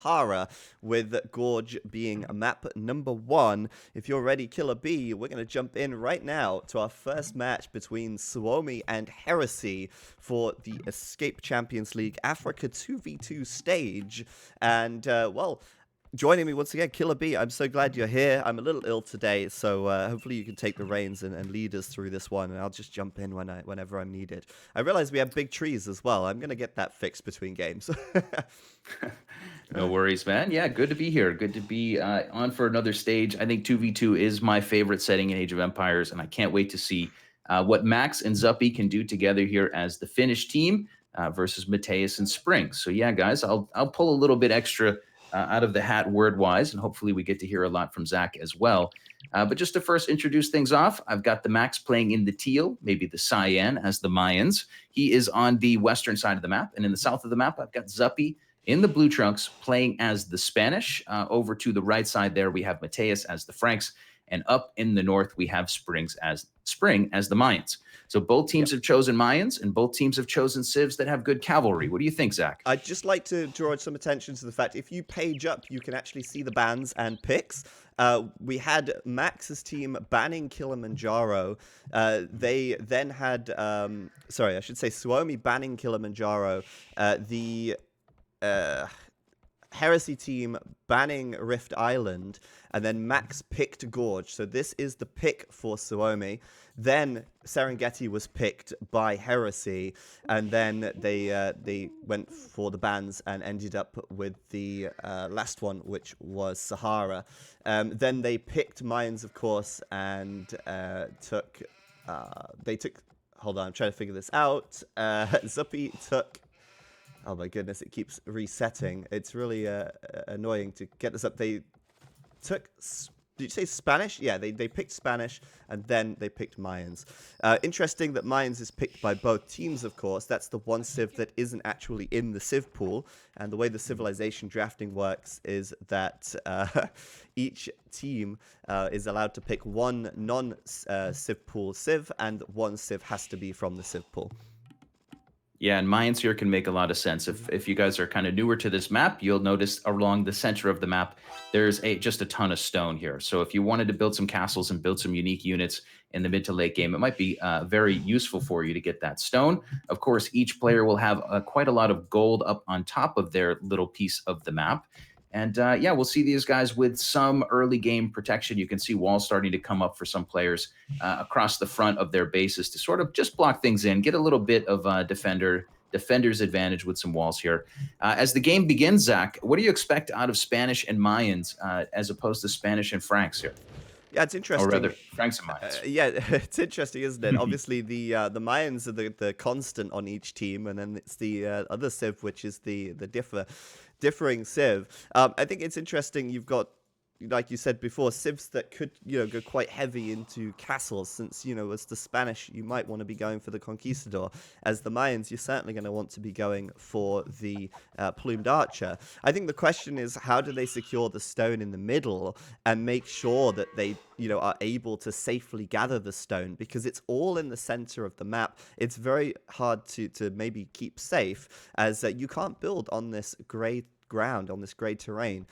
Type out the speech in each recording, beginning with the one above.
Sahara, with Gorge being map number 1. If you're ready, Killer B, we're going to jump in right now to our first match between Suomi and Heresy for the Escape Champions League Africa 2v2 stage. And, well, joining me once again, Killer B. I'm so glad you're here. I'm a little ill today, so hopefully you can take the reins and lead us through this one, and I'll just jump in whenever I'm needed. I realize we have big trees as well. I'm going to get that fixed between games. No worries, man. Yeah, good to be here. Good to be on for another stage. I think 2v2 is my favorite setting in Age of Empires, and I can't wait to see what Max and Zuppy can do together here as the Finnish team versus Mateus and Spring. So yeah, guys, I'll pull a little bit extra out of the hat word-wise, and hopefully we get to hear a lot from Zach as well. But just to first introduce things off, I've got the Max playing in the teal, maybe the cyan as the Mayans. He is on the western side of the map, and in the south of the map, I've got Zuppy in the blue trunks playing as the Spanish. Over to the right side there, we have Mateus as the Franks, and up in the north, we have Spring as the Mayans. So both teams have chosen Mayans, and both teams have chosen civs that have good cavalry. What do you think, Zach? I'd just like to draw some attention to the fact if you page up, you can actually see the bans and picks. We had Max's team banning Kilimanjaro. They then had, sorry, I should say Suomi banning Kilimanjaro. The Heresy team banning Rift Island, and then Max picked Gorge. So this is the pick for Suomi. Then Serengeti was picked by Heresy, and then they went for the bans and ended up with the last one, which was Sahara. Then they picked Mayans, of course, and took. Hold on, I'm trying to figure this out. Zuppy took. Oh my goodness, it keeps resetting. It's really annoying to get this up. They took, did you say Spanish? Yeah, they picked Spanish, and then they picked Mayans. Interesting that Mayans is picked by both teams, of course. That's the one civ that isn't actually in the civ pool. And the way the civilization drafting works is that each team is allowed to pick one non-civ pool civ, and one civ has to be from the civ pool. Yeah, and Mayans here can make a lot of sense. If you guys are kind of newer to this map, you'll notice along the center of the map, there's just a ton of stone here. So if you wanted to build some castles and build some unique units in the mid to late game, it might be very useful for you to get that stone. Of course, each player will have quite a lot of gold up on top of their little piece of the map. And yeah, we'll see these guys with some early game protection. You can see walls starting to come up for some players across the front of their bases to sort of just block things in, get a little bit of defender's advantage with some walls here. As the game begins, Zach, what do you expect out of Spanish and Mayans as opposed to Spanish and Franks here? Yeah, it's interesting. Or rather, Franks and Mayans. Yeah, it's interesting, isn't it? Obviously, the Mayans are the constant on each team, and then it's the other civ, which is the differing civ. I think it's interesting. You've got, like you said before, civs that could, go quite heavy into castles, since, as the Spanish, you might want to be going for the Conquistador. As the Mayans, you're certainly going to want to be going for the Plumed Archer. I think the question is, how do they secure the stone in the middle and make sure that they, are able to safely gather the stone? Because it's all in the center of the map. It's very hard to maybe keep safe, as you can't build on this grey ground, on this grey terrain.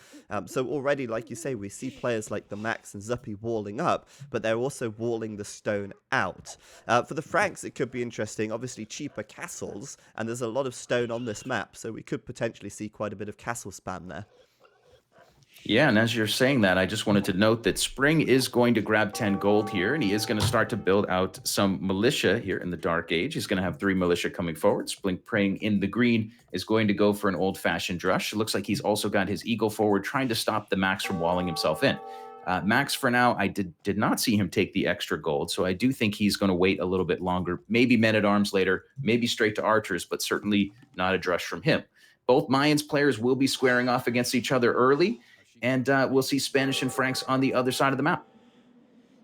So already, like you say, we see players like the Max and Zuppy walling up, but they're also walling the stone out. For the Franks, it could be interesting. Obviously, cheaper castles, and there's a lot of stone on this map, so we could potentially see quite a bit of castle spam there. Yeah, and as you're saying that, I just wanted to note that Spring is going to grab 10 gold here, and he is going to start to build out some militia here in the Dark Age. He's going to have 3 militia coming forward. Spring praying in the green is going to go for an old-fashioned drush. It looks like he's also got his eagle forward, trying to stop the Max from walling himself in. Max, for now, I did not see him take the extra gold, so I do think he's going to wait a little bit longer. Maybe men-at-arms later, maybe straight to archers, but certainly not a drush from him. Both Mayans players will be squaring off against each other early, and we'll see Spanish and Franks on the other side of the map.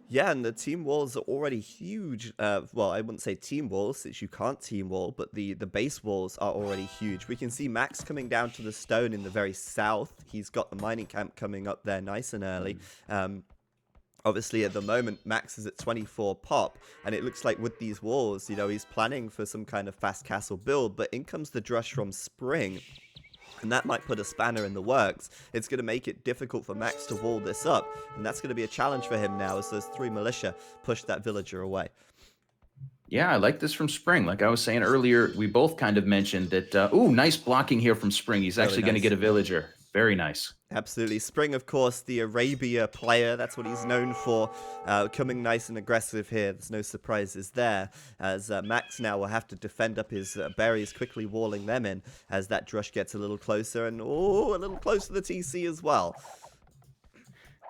Yeah, and the team walls are already huge. Well, I wouldn't say team walls, since you can't team wall, but the base walls are already huge. We can see Max coming down to the stone in the very south. He's got the mining camp coming up there nice and early. Obviously, at the moment, Max is at 24 pop, and it looks like with these walls, he's planning for some kind of fast castle build, but in comes the drush from Spring. And that might put a spanner in the works. It's going to make it difficult for Max to wall this up. And that's going to be a challenge for him now as those 3 militia push that villager away. Yeah, I like this from Spring. Like I was saying earlier, we both kind of mentioned that, ooh, nice blocking here from Spring. He's Really actually going to nice. get a villager. Very nice. Absolutely. Spring, of course, the Arabia player. That's what he's known for. Coming nice and aggressive here. There's no surprises there. As Max now will have to defend up his berries, quickly walling them in as that Drush gets a little closer. And, oh, a little close to the TC as well.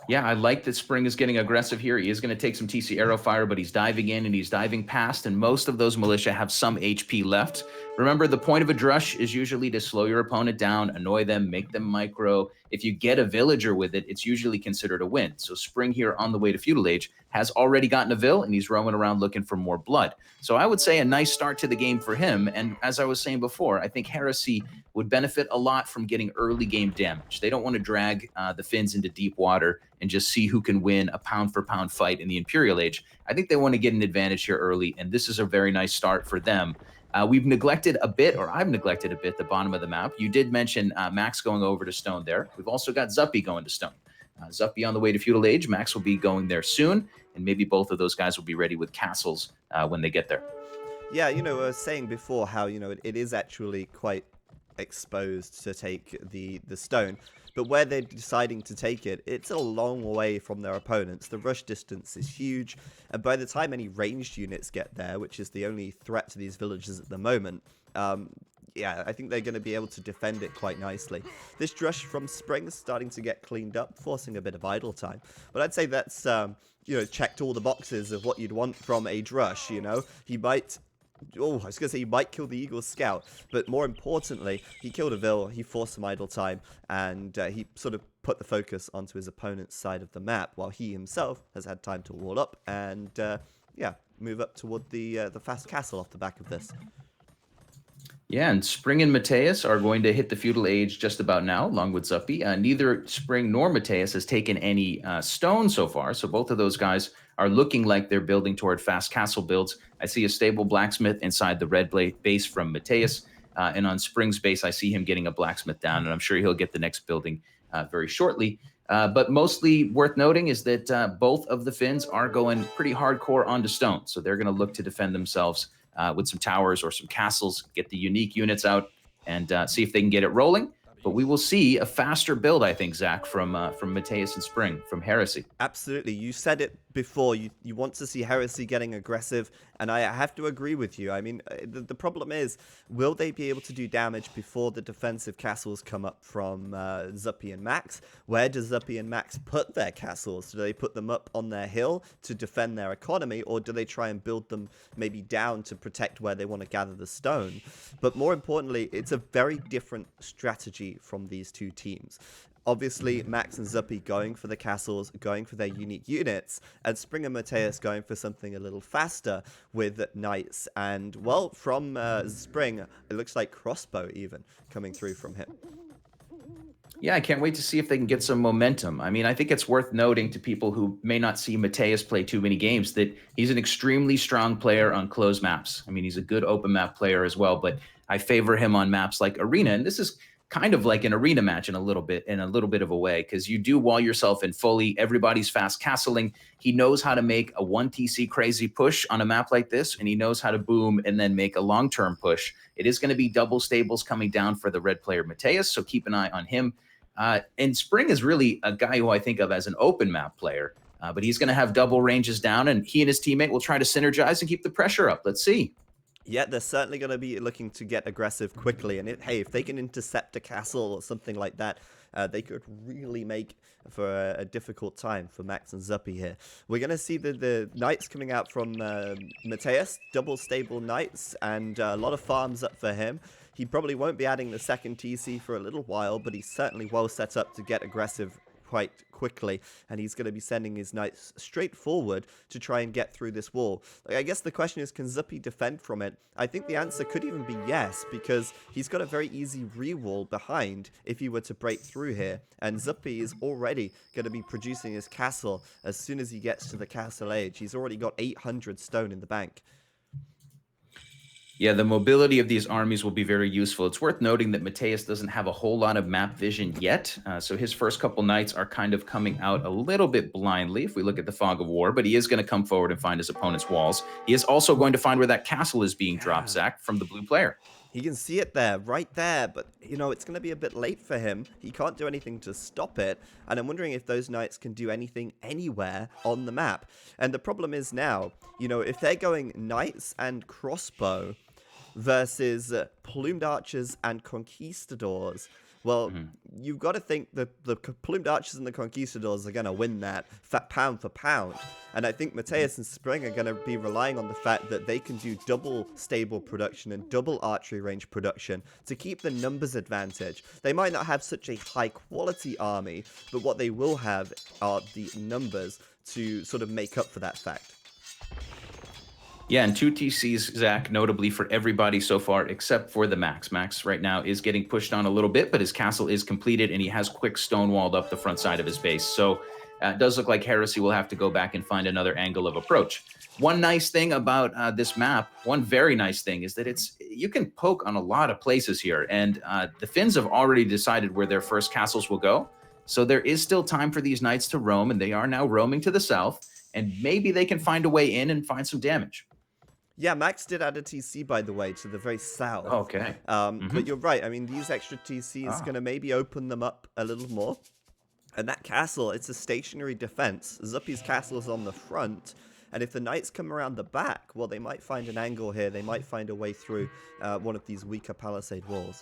Yeah, I like that Spring is getting aggressive here. He is going to take some TC arrow fire, but he's diving in and he's diving past, and most of those militia have some HP left. Remember, the point of a drush is usually to slow your opponent down, annoy them, make them micro. If you get a villager with it, it's usually considered a win. So Spring here on the way to Feudal Age has already gotten a vill, and he's roaming around looking for more blood. So I would say a nice start to the game for him. And as I was saying before, I think Heresy would benefit a lot from getting early game damage. They don't want to drag the Finns into deep water and just see who can win a pound-for-pound fight in the Imperial Age. I think they want to get an advantage here early, and this is a very nice start for them. We've neglected a bit, or I've neglected a bit, the bottom of the map. You did mention Max going over to Stone there. We've also got Zuppy going to Stone. Zuppy on the way to Feudal Age. Max will be going there soon, and maybe both of those guys will be ready with castles when they get there. Yeah, I was saying before how, it is actually quite exposed to take the stone. But where they're deciding to take it, it's a long way from their opponents. The rush distance is huge, and by the time any ranged units get there, which is the only threat to these villages at the moment, yeah, I think they're going to be able to defend it quite nicely. This drush from Spring is starting to get cleaned up, forcing a bit of idle time. But I'd say that's, checked all the boxes of what you'd want from a drush, He might... Oh, I was going to say he might kill the Eagle's scout, but more importantly, he killed a vill, he forced some idle time, and he sort of put the focus onto his opponent's side of the map, while he himself has had time to wall up and, move up toward the fast castle off the back of this. Yeah, and Spring and Mateus are going to hit the Feudal Age just about now, along with Zuppy. Neither Spring nor Mateus has taken any stone so far, so both of those guys are looking like they're building toward fast castle builds. I see a stable blacksmith inside the red base from Mateus, and on Spring's base, I see him getting a blacksmith down, and I'm sure he'll get the next building very shortly. But mostly worth noting is that both of the Finns are going pretty hardcore onto stone, so they're going to look to defend themselves with some towers or some castles, get the unique units out, and see if they can get it rolling. But we will see a faster build, I think, Zach, from Mateus and Spring, from Heresy. Absolutely. You said it before. You want to see Heresy getting aggressive, and I have to agree with you. I mean, the problem is, will they be able to do damage before the defensive castles come up from Zuppy and Max? Where does Zuppy and Max put their castles? Do they put them up on their hill to defend their economy, or do they try and build them maybe down to protect where they want to gather the stone? But more importantly, it's a very different strategy from these two teams. Obviously, Max and Zuppy going for the castles, going for their unique units, and Spring and Mateus going for something a little faster with knights. And, well, from Spring, it looks like crossbow even coming through from him. Yeah, I can't wait to see if they can get some momentum. I mean, I think it's worth noting to people who may not see Mateus play too many games that he's an extremely strong player on closed maps. I mean, he's a good open map player as well, but I favor him on maps like Arena, and this is kind of like an arena match in a little bit of a way, because you do wall yourself in fully. Everybody's fast castling. He knows how to make a 1TC crazy push on a map like this, and he knows how to boom and then make a long-term push. It is going to be double stables coming down for the red player Mateus, so keep an eye on him. And Spring is really a guy who I think of as an open map player, but he's going to have double ranges down, and he and his teammate will try to synergize and keep the pressure up. Let's see. Yeah, they're certainly going to be looking to get aggressive quickly. And if they can intercept a castle or something like that, they could really make for a difficult time for Max and Zuppy here. We're going to see the knights coming out from Mateus, double stable knights, and a lot of farms up for him. He probably won't be adding the second TC for a little while, but he's certainly well set up to get aggressive quite quickly, and he's going to be sending his knights straight forward to try and get through this wall. I guess the question is, can Zuppy defend from it? I think the answer could even be yes, because he's got a very easy re-wall behind if he were to break through here, and Zuppy is already going to be producing his castle as soon as he gets to the castle age. He's already got 800 stone in the bank. Yeah, the mobility of these armies will be very useful. It's worth noting that Mateus doesn't have a whole lot of map vision yet, so his first couple knights are kind of coming out a little bit blindly if we look at the fog of war, but he is going to come forward and find his opponent's walls. He is also going to find where that castle is being dropped, Yeah. Zach, from the blue player. He can see it there, right there, but, you know, it's going to be a bit late for him. He can't do anything to stop it, and I'm wondering if those knights can do anything anywhere on the map. And the problem is now, you know, if they're going knights and crossbow versus plumed archers and conquistadors, well, you've got to think that the plumed archers and the conquistadors are going to win that pound for pound. And I think Mateus and Spring are going to be relying on the fact that they can do double stable production and double archery range production to keep the numbers advantage. They might not have such a high quality army, but what they will have are the numbers to sort of make up for that fact. Yeah, and 2 TCs, Zach, notably for everybody so far, except for the Max. Max right now is getting pushed on a little bit, but his castle is completed, and he has quick stonewalled up the front side of his base. So it does look like Heresy will have to go back and find another angle of approach. One nice thing about this map, one very nice thing, is that you can poke on a lot of places here, and the Finns have already decided where their first castles will go. So there is still time for these knights to roam, and they are now roaming to the south, and maybe they can find a way in and find some damage. Yeah, Max did add a TC, by the way, to the very south. Okay. But you're right. I mean, these extra TCs going to maybe open them up a little more. And that castle, it's a stationary defense. Zuppy's castle is on the front. And if the knights come around the back, well, they might find an angle here. They might find a way through one of these weaker palisade walls.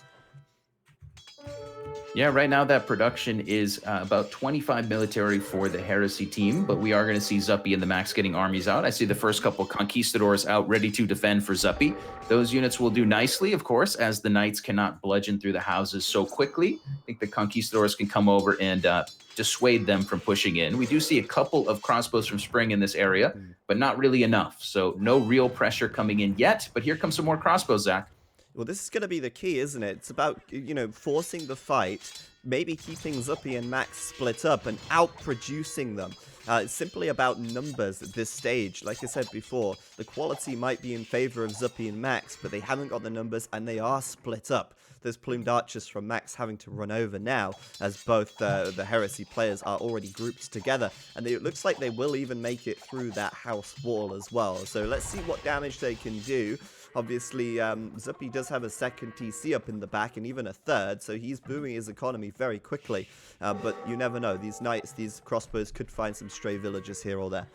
Yeah, right now that production is about 25 military for the Heresy team, but we are going to see Zuppy and the Max getting armies out. I see the first couple Conquistadors out ready to defend for Zuppy. Those units will do nicely, of course, as the Knights cannot bludgeon through the houses so quickly. I think the Conquistadors can come over and dissuade them from pushing in. We do see a couple of crossbows from Spring in this area, but not really enough. So no real pressure coming in yet, but here comes some more crossbows, Zach. Well, this is going to be the key, isn't it? It's about, you know, forcing the fight, maybe keeping Zuppy and Max split up and outproducing them. It's simply about numbers at this stage. Like I said before, the quality might be in favor of Zuppy and Max, but they haven't got the numbers and they are split up. Those plumed archers from Max having to run over now, as both the Heresy players are already grouped together. And it looks like they will even make it through that house wall as well. So let's see what damage they can do. Obviously, Zuppy does have a second TC up in the back and even a third, so he's booming his economy very quickly. But you never know. These knights, these crossbows could find some stray villagers here or there.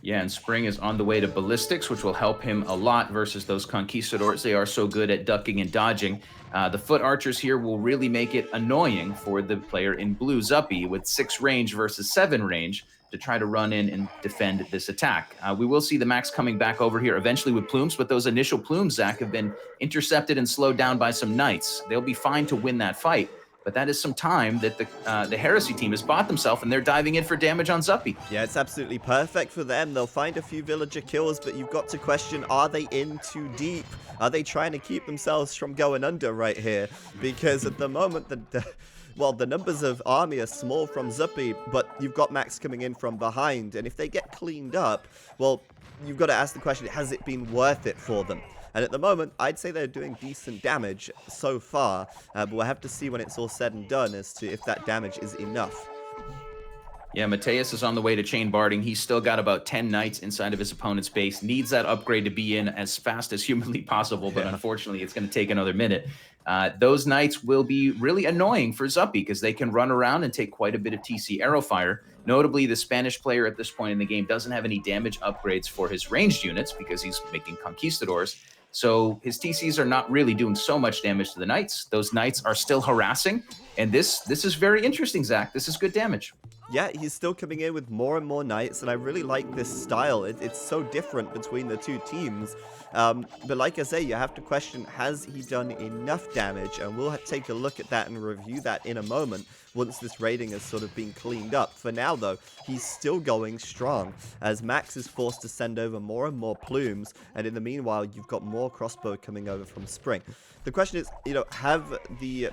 Yeah, and Spring is on the way to ballistics, which will help him a lot versus those conquistadors. They are so good at ducking and dodging. The foot archers here will really make it annoying for the player in blue, Zuppy, with 6 range versus 7 range to try to run in and defend this attack. We will see the Max coming back over here eventually with plumes, but those initial plumes, Zach, have been intercepted and slowed down by some knights. They'll be fine to win that fight. But that is some time that the Heresy team has bought themselves, and they're diving in for damage on Zuppy. Yeah, it's absolutely perfect for them. They'll find a few villager kills, but you've got to question, are they in too deep? Are they trying to keep themselves from going under right here? Because at the moment, the numbers of army are small from Zuppy, but you've got Max coming in from behind. And if they get cleaned up, well, you've got to ask the question, has it been worth it for them? And at the moment, I'd say they're doing decent damage so far, but we'll have to see when it's all said and done as to if that damage is enough. Yeah, Mateus is on the way to chain barding. He's still got about 10 knights inside of his opponent's base. Needs that upgrade to be in as fast as humanly possible, but unfortunately, it's going to take another minute. Those knights will be really annoying for Zuppy because they can run around and take quite a bit of TC arrow fire. Notably, the Spanish player at this point in the game doesn't have any damage upgrades for his ranged units because he's making conquistadors. So his TCs are not really doing so much damage to the knights. Those knights are still harassing. And this is very interesting, Zach. This is good damage. Yeah, he's still coming in with more and more knights, and I really like this style. It's so different between the two teams. But like I say, you have to question, has he done enough damage? And we'll take a look at that and review that in a moment once this raiding has sort of been cleaned up. For now, though, he's still going strong as Max is forced to send over more and more plumes, and in the meanwhile, you've got more crossbow coming over from Spring. The question is, have the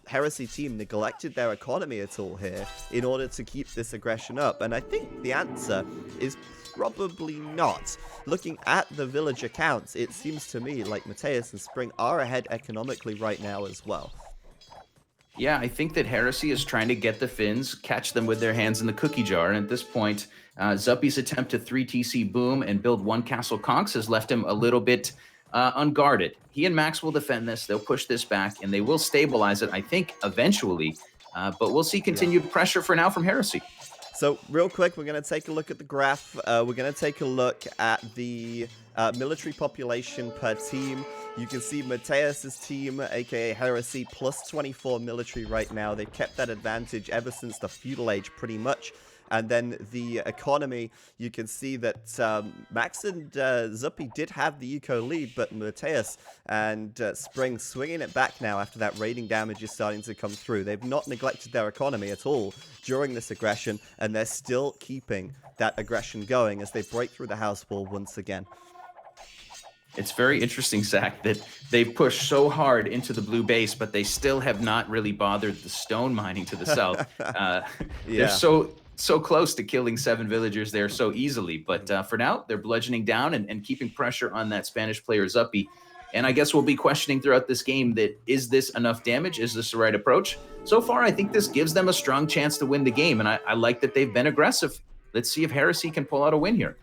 Heresy team neglected their economy at all here in order to keep this aggression up? And I think the answer is Probably not. Looking at the villager counts, it seems to me like Mateus and Spring are ahead economically right now as well. Yeah, I think that Heresy is trying to get the Finns, catch them with their hands in the cookie jar. And at this point, Zuppy's attempt to 3TC boom and build one castle conks has left him a little bit unguarded. He and Max will defend this. They'll push this back, and they will stabilize it, I think, eventually. But we'll see continued pressure for now from Heresy. So real quick, we're going to take a look at the graph. We're going to take a look at the military population per team. You can see Mateus's team, aka Heresy, plus 24 military right now. They've kept that advantage ever since the feudal age, pretty much. And then the economy, you can see that Max and Zuppy did have the eco lead, but Mateus and Spring swinging it back now after that raiding damage is starting to come through. They've not neglected their economy at all during this aggression, and they're still keeping that aggression going as they break through the house wall once again. It's very interesting, Zach, that they've pushed so hard into the blue base, but they still have not really bothered the stone mining to the south. They're so close to killing 7 villagers there so easily. But for now, they're bludgeoning down and keeping pressure on that Spanish player Zuppy. And I guess we'll be questioning throughout this game that, is this enough damage? Is this the right approach? So far, I think this gives them a strong chance to win the game. And I like that they've been aggressive. Let's see if Heresy can pull out a win here.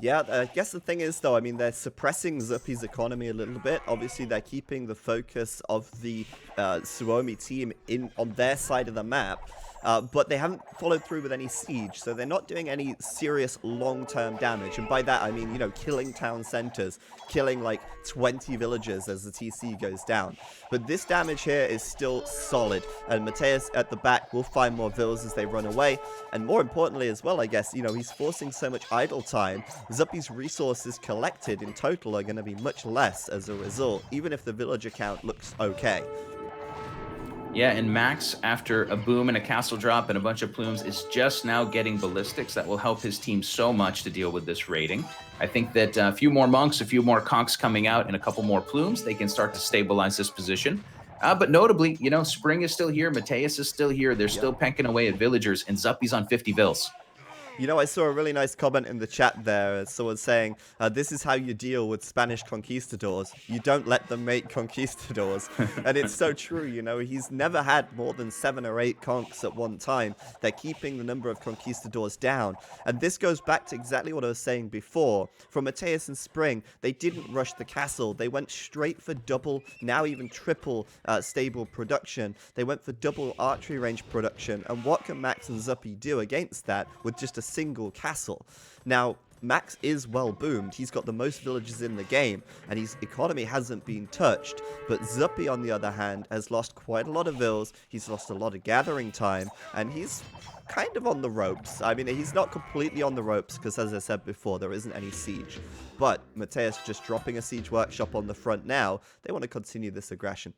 Yeah, I guess the thing is, though, I mean, they're suppressing Zuppy's economy a little bit. Obviously, they're keeping the focus of the Suomi team on their side of the map. But they haven't followed through with any siege, so they're not doing any serious long-term damage. And by that, I mean, you know, killing town centers, killing like 20 villagers as the TC goes down. But this damage here is still solid, and Mateus at the back will find more vills as they run away. And more importantly as well, I guess, you know, he's forcing so much idle time. Zuppy's resources collected in total are going to be much less as a result, even if the villager count looks okay. Yeah, and Max, after a boom and a castle drop and a bunch of plumes, is just now getting ballistics. That will help his team so much to deal with this raiding. I think that a few more monks, a few more conks coming out, and a couple more plumes, they can start to stabilize this position. But notably, you know, Spring is still here. Mateus is still here. They're still pecking away at villagers, and Zuppy's on 50 vills. You know, I saw a really nice comment in the chat there. Someone saying, this is how you deal with Spanish conquistadors. You don't let them make conquistadors. And it's so true, you know. He's never had more than 7 or 8 conks at one time. They're keeping the number of conquistadors down. And this goes back to exactly what I was saying before. For Mateus and Spring, they didn't rush the castle. They went straight for double, now even triple stable production. They went for double archery range production. And what can Max and Zuppy do against that with just a single castle? Now, Max is well boomed. He's got the most villages in the game, and his economy hasn't been touched. But Zuppy, on the other hand, has lost quite a lot of vills. He's lost a lot of gathering time, and he's kind of on the ropes. I mean, he's not completely on the ropes, because as I said before, there isn't any siege. But Mateus just dropping a siege workshop on the front now. They want to continue this aggression.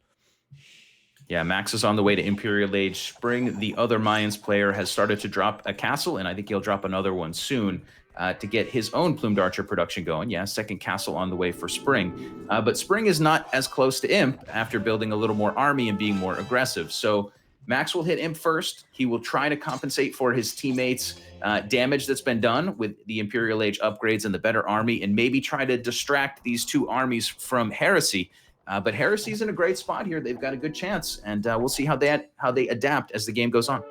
Yeah, Max is on the way to Imperial Age. Spring, the other Mayans player, has started to drop a castle, and I think he'll drop another one soon to get his own Plumed Archer production going. Yeah, second castle on the way for Spring. But Spring is not as close to Imp after building a little more army and being more aggressive. So Max will hit Imp first. He will try to compensate for his teammates' damage that's been done with the Imperial Age upgrades and the better army, and maybe try to distract these two armies from Heresy. But Heresy's in a great spot here. They've got a good chance, and we'll see how they adapt as the game goes on.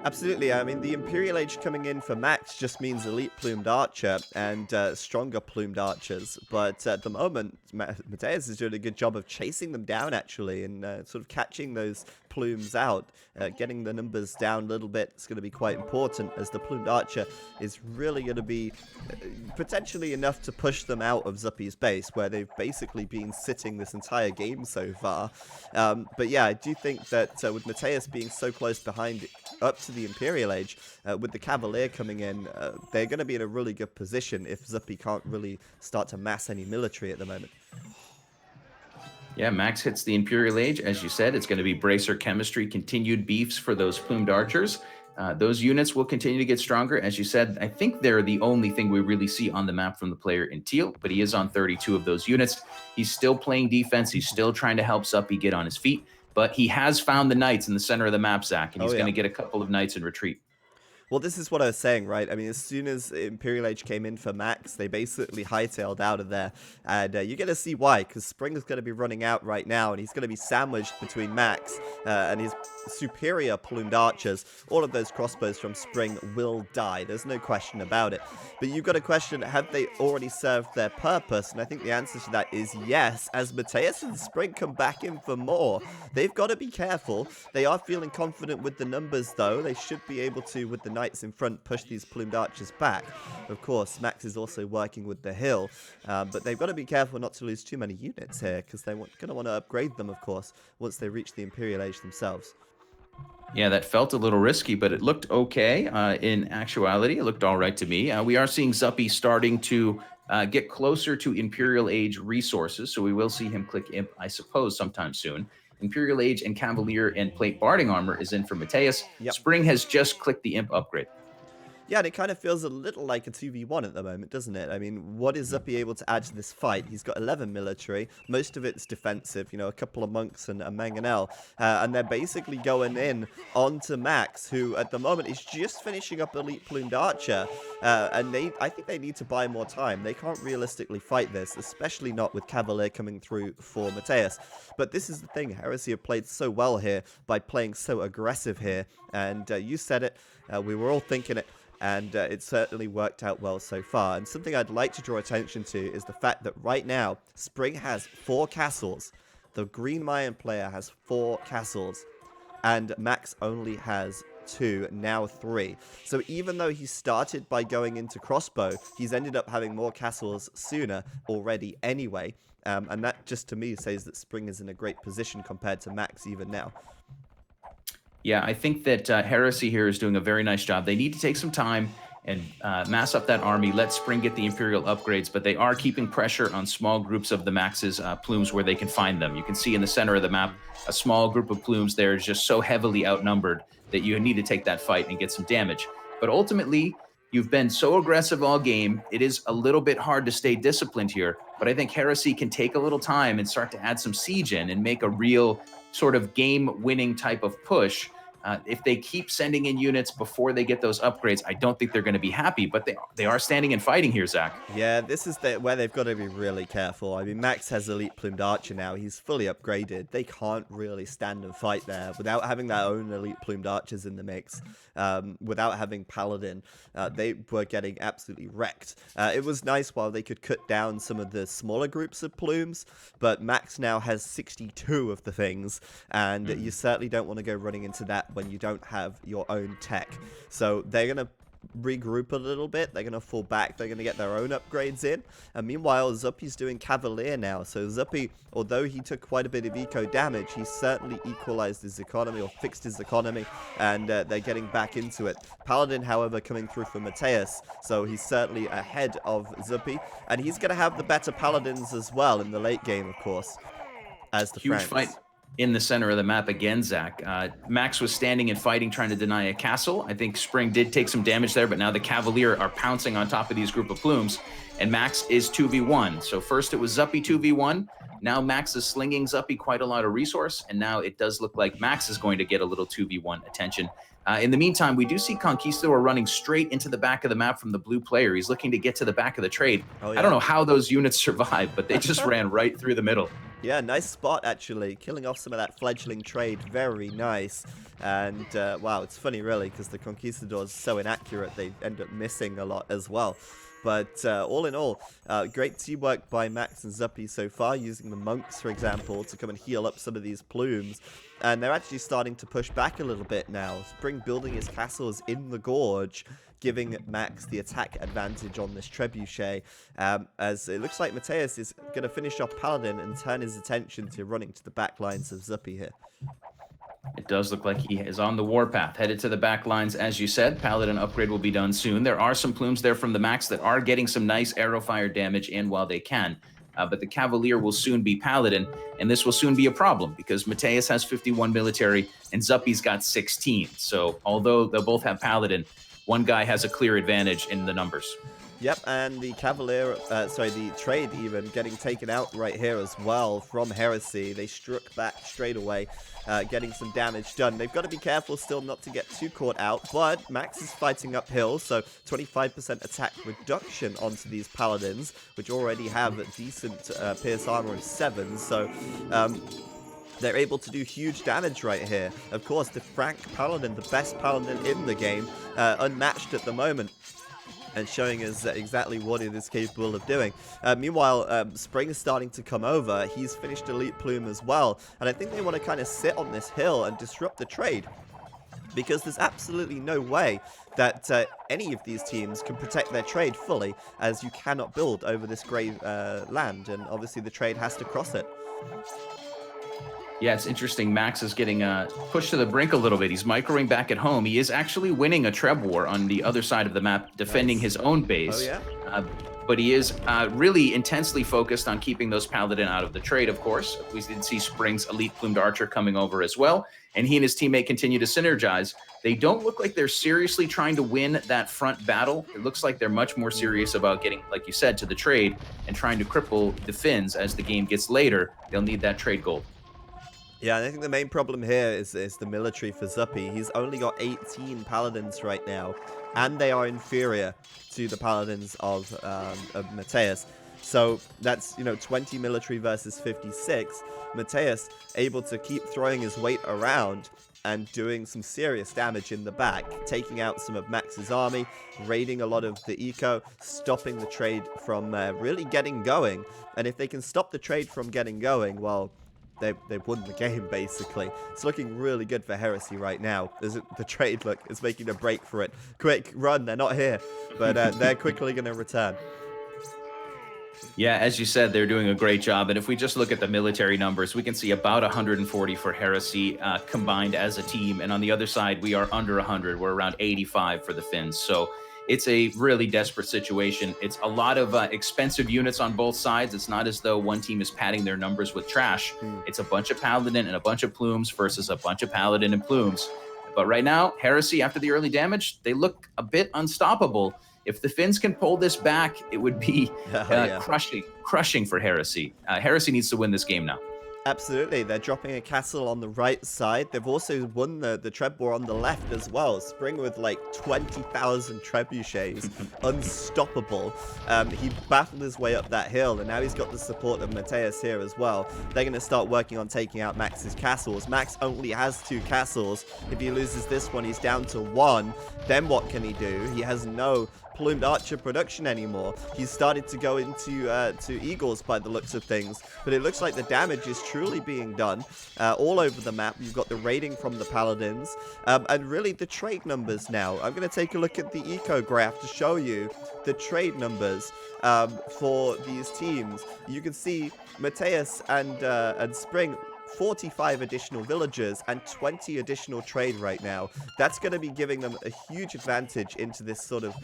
Absolutely. I mean, the Imperial Age coming in for Max just means elite plumed archer and stronger plumed archers. But at the moment, Mateus is doing a good job of chasing them down, actually, and sort of catching those plumes out. Getting the numbers down a little bit is going to be quite important, as the plumed archer is really going to be potentially enough to push them out of Zuppy's base, where they've basically been sitting this entire game so far. But yeah, I do think that with Mateus being so close behind up to the Imperial Age, with the Cavalier coming in, they're going to be in a really good position if Zuppy can't really start to mass any military at the moment. Yeah, Max hits the Imperial Age. As you said, it's going to be Bracer Chemistry, continued beefs for those plumed archers. Those units will continue to get stronger. As you said, I think they're the only thing we really see on the map from the player in teal, but he is on 32 of those units. He's still playing defense. He's still trying to help Zuppy get on his feet, but he has found the knights in the center of the map, Zach, and he's going to get a couple of knights in retreat. Well, this is what I was saying, right? I mean, as soon as Imperial Age came in for Max, they basically hightailed out of there. And you're going to see why, because Spring is going to be running out right now, and he's going to be sandwiched between Max and his superior plumed archers. All of those crossbows from Spring will die. There's no question about it. But you've got to question, have they already served their purpose? And I think the answer to that is yes, as Mateus and Spring come back in for more. They've got to be careful. They are feeling confident with the numbers, though. They should be able to, with the knights in front, push these plumed archers back. Of course, Max is also working with the hill, but they've got to be careful not to lose too many units here, because they're going to want to upgrade them, of course, once they reach the Imperial Age themselves. Yeah, that felt a little risky, but it looked okay. In actuality, it looked all right to me. We are seeing Zuppy starting to get closer to Imperial Age resources, so we will see him click Imp, I suppose, sometime soon. Imperial Age and Cavalier and Plate Barding Armor is in for Mateus. Yep. Spring has just clicked the Imp upgrade. Yeah, and it kind of feels a little like a 2v1 at the moment, doesn't it? I mean, what is Zuppy able to add to this fight? He's got 11 military. Most of it's defensive, you know, a couple of monks and a mangonel. And they're basically going in onto Max, who at the moment is just finishing up Elite Plumed Archer. And I think they need to buy more time. They can't realistically fight this, especially not with Cavalier coming through for Mateus. But this is the thing. Heresy have played so well here by playing so aggressive here. And you said it. We were all thinking it. And it certainly worked out well so far. And something I'd like to draw attention to is the fact that right now, Spring has 4 castles. The Green Mayan player has 4 castles. And Max only has 2, now 3. So even though he started by going into crossbow, he's ended up having more castles sooner already anyway. And that just to me says that Spring is in a great position compared to Max even now. Yeah, I think that Heresy here is doing a very nice job. They need to take some time and mass up that army, let Spring get the Imperial upgrades, but they are keeping pressure on small groups of the Max's plumes where they can find them. You can see in the center of the map, a small group of plumes there is just so heavily outnumbered that you need to take that fight and get some damage. But ultimately, you've been so aggressive all game, it is a little bit hard to stay disciplined here, but I think Heresy can take a little time and start to add some siege in and make a real sort of game-winning type of push. If they keep sending in units before they get those upgrades, I don't think they're going to be happy, but they are standing and fighting here, Zach. Yeah, this is where they've got to be really careful. I mean, Max has Elite Plumed Archer now. He's fully upgraded. They can't really stand and fight there without having their own Elite Plumed Archers in the mix, without having Paladin. They were getting absolutely wrecked. It was nice while they could cut down some of the smaller groups of plumes, but Max now has 62 of the things, and you certainly don't want to go running into that when you don't have your own tech. So they're going to regroup a little bit. They're going to fall back. They're going to get their own upgrades in. And meanwhile, Zuppy's doing Cavalier now. So Zuppy, although he took quite a bit of eco damage, he certainly equalized his economy or fixed his economy. And they're getting back into it. Paladin, however, coming through for Mateus. So he's certainly ahead of Zuppy. And he's going to have the better Paladins as well in the late game, of course, as the Huge Franks. fight in the center of the map again, Zach. Max was standing and fighting, trying to deny a castle. I think Spring did take some damage there, but now the Cavalier are pouncing on top of these group of plumes, and Max is 2v1. So first it was Zuppy 2v1. Now Max is slinging Zuppy quite a lot of resource, and now it does look like Max is going to get a little 2v1 attention. In the meantime, we do see Conquistador running straight into the back of the map from the blue player. He's looking to get to the back of the trade. Oh, yeah. I don't know how those units survived, but they just ran right through the middle. Yeah, nice spot, actually. Killing off some of that fledgling trade. Very nice. And, wow, it's funny, really, because the Conquistadors are so inaccurate, they end up missing a lot as well. But all in all, great teamwork by Max and Zuppy so far, using the monks, for example, to come and heal up some of these plumes. And they're actually starting to push back a little bit now. Spring building his castles in the gorge, giving Max the attack advantage on this trebuchet, as it looks like Mateus is going to finish off Paladin and turn his attention to running to the back lines of Zuppy here. It does look like he is on the warpath, headed to the back lines, as you said. Paladin upgrade will be done soon. There are some plumes there from the Max that are getting some nice arrow fire damage in while they can. But the Cavalier will soon be Paladin, and this will soon be a problem because Mateus has 51 military and Zuppy's got 16. So although they'll both have Paladin, one guy has a clear advantage in the numbers. Yep, and the the trade even getting taken out right here as well from Heresy. They struck back straight away, getting some damage done. They've got to be careful still not to get too caught out, but Max is fighting uphill, so 25% attack reduction onto these Paladins, which already have a decent Pierce armor of 7, so they're able to do huge damage right here. Of course, the Frank Paladin, the best Paladin in the game, unmatched at the moment, and showing us exactly what it is capable of doing. Meanwhile, Spring is starting to come over. He's finished Elite Plume as well, and I think they want to kind of sit on this hill and disrupt the trade, because there's absolutely no way that any of these teams can protect their trade fully, as you cannot build over this grey land, and obviously the trade has to cross it. Yeah, it's interesting. Max is getting pushed to the brink a little bit. He's microing back at home. He is actually winning a Treb war on the other side of the map, defending his own base. Oh, yeah? But he is really intensely focused on keeping those Paladin out of the trade, of course. We did see Spring's Elite Plumed Archer coming over as well, and he and his teammate continue to synergize. They don't look like they're seriously trying to win that front battle. It looks like they're much more serious about getting, like you said, to the trade and trying to cripple the Finns as the game gets later. They'll need that trade gold. Yeah, and I think the main problem here is the military for Zuppy. He's only got 18 Paladins right now, and they are inferior to the Paladins of Mateus. So that's, 20 military versus 56. Mateus able to keep throwing his weight around and doing some serious damage in the back, taking out some of Max's army, raiding a lot of the eco, stopping the trade from really getting going. And if they can stop the trade from getting going, well, they've won the game, basically. It's looking really good for Heresy right now. The trade, look, is making a break for it. Quick, run, they're not here. But they're quickly going to return. Yeah, as you said, they're doing a great job. And if we just look at the military numbers, we can see about 140 for Heresy combined as a team. And on the other side, we are under 100. We're around 85 for the Finns. So it's a really desperate situation. It's a lot of expensive units on both sides. It's not as though one team is padding their numbers with trash. It's a bunch of Paladin and a bunch of Plumes versus a bunch of Paladin and Plumes. But right now, Heresy, after the early damage, they look a bit unstoppable. If the Finns can pull this back, it would be crushing for Heresy. Heresy needs to win this game now. Absolutely. They're dropping a castle on the right side. They've also won the Treb war on the left as well. Spring with like 20,000 trebuchets. Unstoppable. He battled his way up that hill, and now he's got the support of Mateus here as well. They're going to start working on taking out Max's castles. Max only has 2 castles. If he loses this one, he's down to 1. Then what can he do? He has no Plumed Archer production anymore. He's started to go into to Eagles by the looks of things, but it looks like the damage is truly being done all over the map. You've got the raiding from the Paladins, and really the trade numbers now. I'm going to take a look at the eco graph to show you the trade numbers for these teams. You can see Mateus and Spring, 45 additional villagers and 20 additional trade right now. That's going to be giving them a huge advantage into this sort of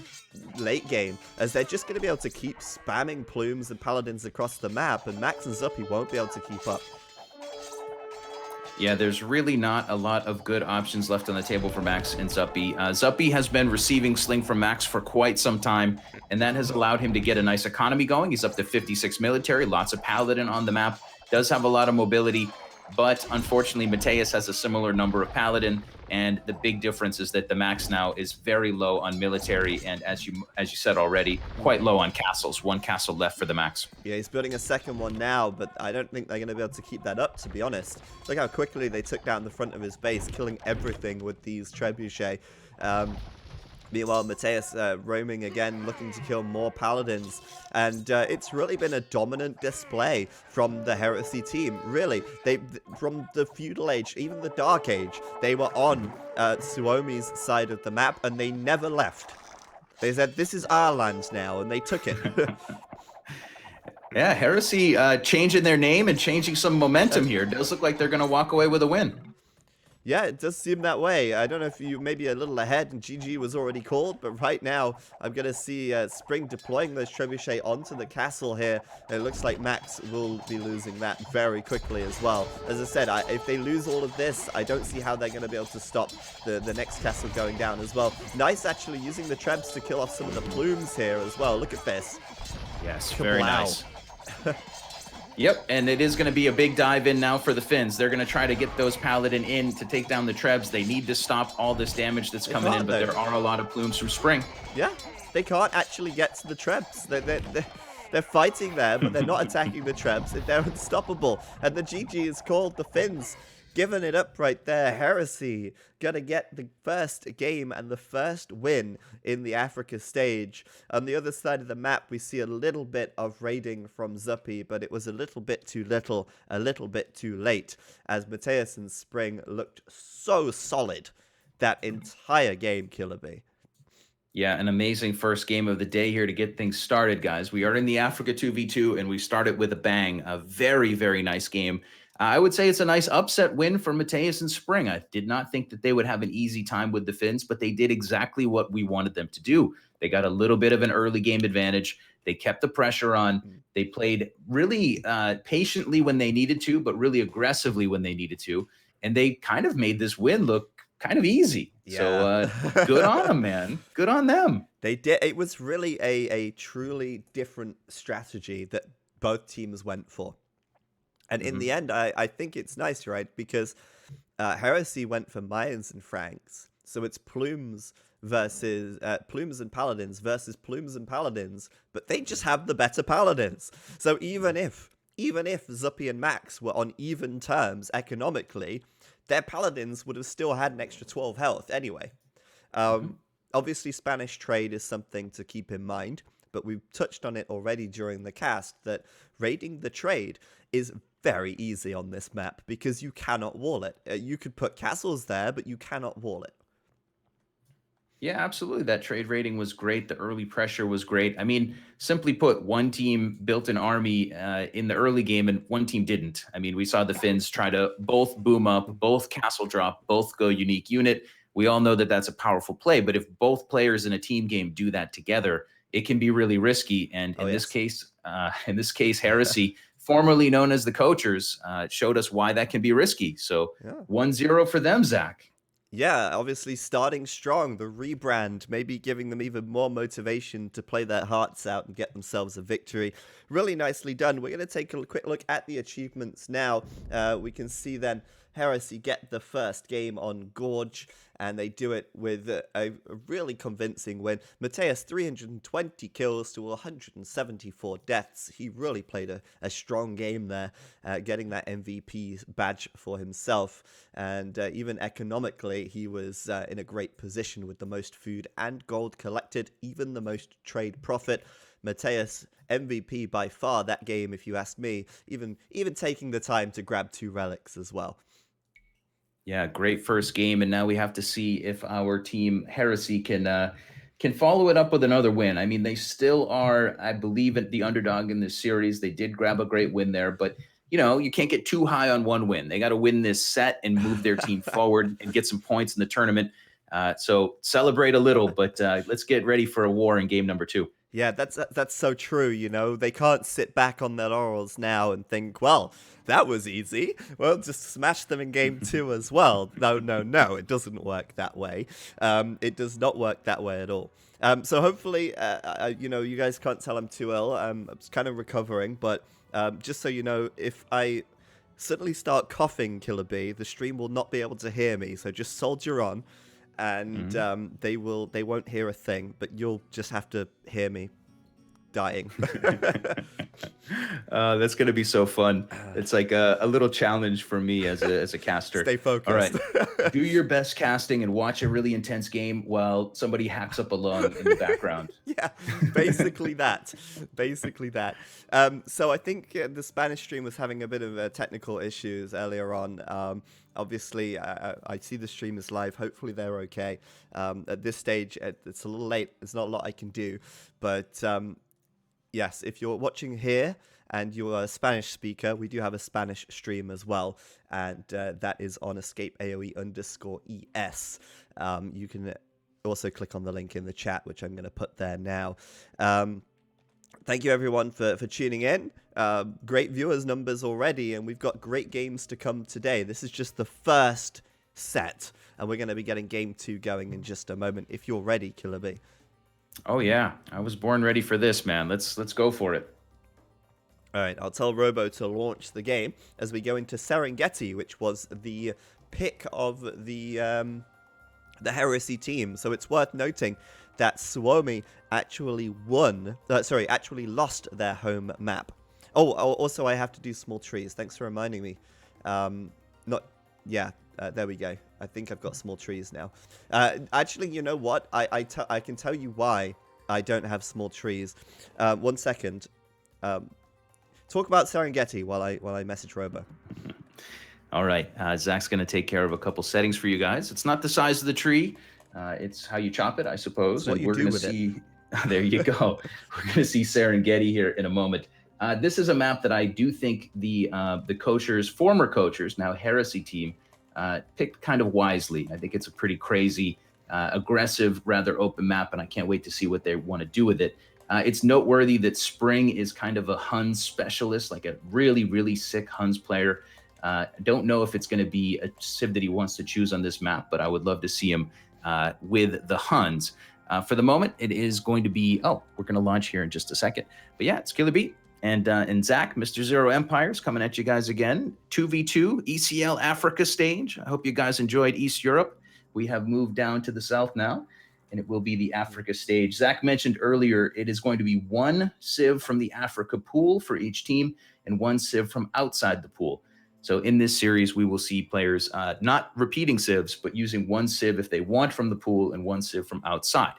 late game, as they're just going to be able to keep spamming Plumes and Paladins across the map, and Max and Zuppy won't be able to keep up. Yeah, there's really not a lot of good options left on the table for Max and Zuppy. Zuppy has been receiving Sling from Max for quite some time, and that has allowed him to get a nice economy going. He's up to 56 military, lots of Paladin on the map, does have a lot of mobility. But unfortunately, Mateus has a similar number of Paladin, and the big difference is that the Max now is very low on military, and as you said already, quite low on castles. 1 castle left for the Max. Yeah, he's building a second one now, but I don't think they're going to be able to keep that up, to be honest. Look how quickly they took down the front of his base, killing everything with these trebuchet. Meanwhile, Mateus roaming again, looking to kill more Paladins. And it's really been a dominant display from the Heresy team. Really, from the Feudal Age, even the Dark Age, they were on Suomi's side of the map, and they never left. They said, this is our land now, and they took it. Yeah, Heresy changing their name and changing some momentum here. It does look like they're going to walk away with a win. Yeah, it does seem that way. I don't know if you maybe a little ahead and GG was already called, but right now I'm going to see Spring deploying those trebuchet onto the castle here. It looks like Max will be losing that very quickly as well. As I said, if they lose all of this, I don't see how they're going to be able to stop the next castle going down as well. Nice actually using the trebs to kill off some of the plumes here as well. Look at this. Yes, Kablow. very nice. Yep, and it is going to be a big dive in now for the Finns. They're going to try to get those Paladin in to take down the Trebs. They need to stop all this damage that's coming in, but there are a lot of plumes from Spring. Yeah, they can't actually get to the Trebs. They're fighting there, but they're not attacking the Trebs. They're unstoppable. And the GG is called. The Finns giving it up right there. Heresy gonna get the first game and the first win in the Africa stage. On the other side of the map, we see a little bit of raiding from Zuppy, but it was a little bit too little, a little bit too late, as Mateus and Spring looked so solid that entire game, Killer B. Yeah, an amazing first game of the day here to get things started, guys. We are in the Africa 2v2, and we started with a bang. A very, very nice game. I would say it's a nice upset win for Mateus and Spring. I did not think that they would have an easy time with the Finns, but they did exactly what we wanted them to do. They got a little bit of an early game advantage. They kept the pressure on. They played really patiently when they needed to, but really aggressively when they needed to. And they kind of made this win look kind of easy. Yeah. So good on them, man. Good on them. They did. It was really a truly different strategy that both teams went for. And in the end, I think it's nice, right? Because Heresy went for Mayans and Franks. So it's Plumes versus Plumes and Paladins versus Plumes and Paladins. But they just have the better Paladins. So even if Zuppy and Max were on even terms economically, their Paladins would have still had an extra 12 health anyway. Obviously, Spanish trade is something to keep in mind. But we've touched on it already during the cast that raiding the trade is very easy on this map because you cannot wall it. You could put castles there, but you cannot wall it. Yeah, absolutely. That trade rating was great. The early pressure was great. I mean, simply put, one team built an army in the early game and one team didn't. I mean, we saw the Finns try to both boom up, both castle drop, both go unique unit. We all know that that's a powerful play, but if both players in a team game do that together, it can be really risky. And in this case, Heresy, formerly known as the Coachers, showed us why that can be risky. So 1-0 for them, Zach. Yeah, obviously starting strong, the rebrand, maybe giving them even more motivation to play their hearts out and get themselves a victory. Really nicely done. We're going to take a quick look at the achievements now. We can see then Heresy get the first game on Gorge, and they do it with a really convincing win. Mateus, 320 kills to 174 deaths. He really played a strong game there, getting that MVP badge for himself. And even economically, he was in a great position with the most food and gold collected, even the most trade profit. Mateus, MVP by far that game, if you ask me, even taking the time to grab 2 relics as well. Yeah, great first game, and now we have to see if our team Heresy can follow it up with another win. I mean, they still are, I believe, the underdog in this series. They did grab a great win there, but you can't get too high on one win. They got to win this set and move their team forward and get some points in the tournament. So celebrate a little, but let's get ready for a war in game number 2. Yeah, that's so true, They can't sit back on their laurels now and think, well, that was easy. Well, just smash them in game 2 as well. No, it doesn't work that way. It does not work that way at all. So hopefully, you guys can't tell I'm too ill. I'm kind of recovering, but just so you know, if I suddenly start coughing, Killer B, the stream will not be able to hear me, so just soldier on. And they won't hear a thing, but you'll just have to hear me dying. That's going to be so fun. It's like a little challenge for me as a caster. Stay focused. All right. Do your best casting and watch a really intense game while somebody hacks up a lung in the background. Yeah, basically that. So I think the Spanish stream was having a bit of technical issues earlier on. Obviously, I see the stream is live. Hopefully they're okay. At this stage, it's a little late. There's not a lot I can do. But yes, if you're watching here and you're a Spanish speaker, we do have a Spanish stream as well, and that is on EscapeAoE_ES. You can also click on the link in the chat, which I'm going to put there now. Thank you everyone for tuning in. Great viewers numbers already, and we've got great games to come today. This is just the first set, and we're going to be getting game 2 going in just a moment. If you're ready, Killer B. Oh yeah, I was born ready for this, man. Let's go for it. All right, I'll tell Robo to launch the game as we go into Serengeti, which was the pick of the Heresy team. So it's worth noting that Suomi actually actually lost their home map. Oh, also I have to do small trees. Thanks for reminding me. There we go. I think I've got small trees now. Actually, you know what? I can tell you why I don't have small trees. 1 second. Talk about Serengeti while I message Robo. All right, Zach's going to take care of a couple settings for you guys. It's not the size of the tree. It's how you chop it, I suppose. What you do with it. There you go. We're going to see Serengeti here in a moment. This is a map that I do think the former coachers, now Heresy team, picked kind of wisely. I think it's a pretty crazy, aggressive, rather open map, and I can't wait to see what they want to do with it. It's noteworthy that Spring is kind of a Huns specialist, like a really, really sick Huns player. Don't know if it's going to be a civ that he wants to choose on this map, but I would love to see him with the Huns. For the moment, it is going to be, we're going to launch here in just a second. But yeah, it's Killer B and Zach, Mr. Zero Empires, coming at you guys again. 2v2 ECL Africa stage. I hope you guys enjoyed East Europe. We have moved down to the south now, and it will be the Africa stage. Zach mentioned earlier, it is going to be 1 civ from the Africa pool for each team and 1 civ from outside the pool. So in this series, we will see players not repeating civs, but using 1 civ if they want from the pool and 1 civ from outside.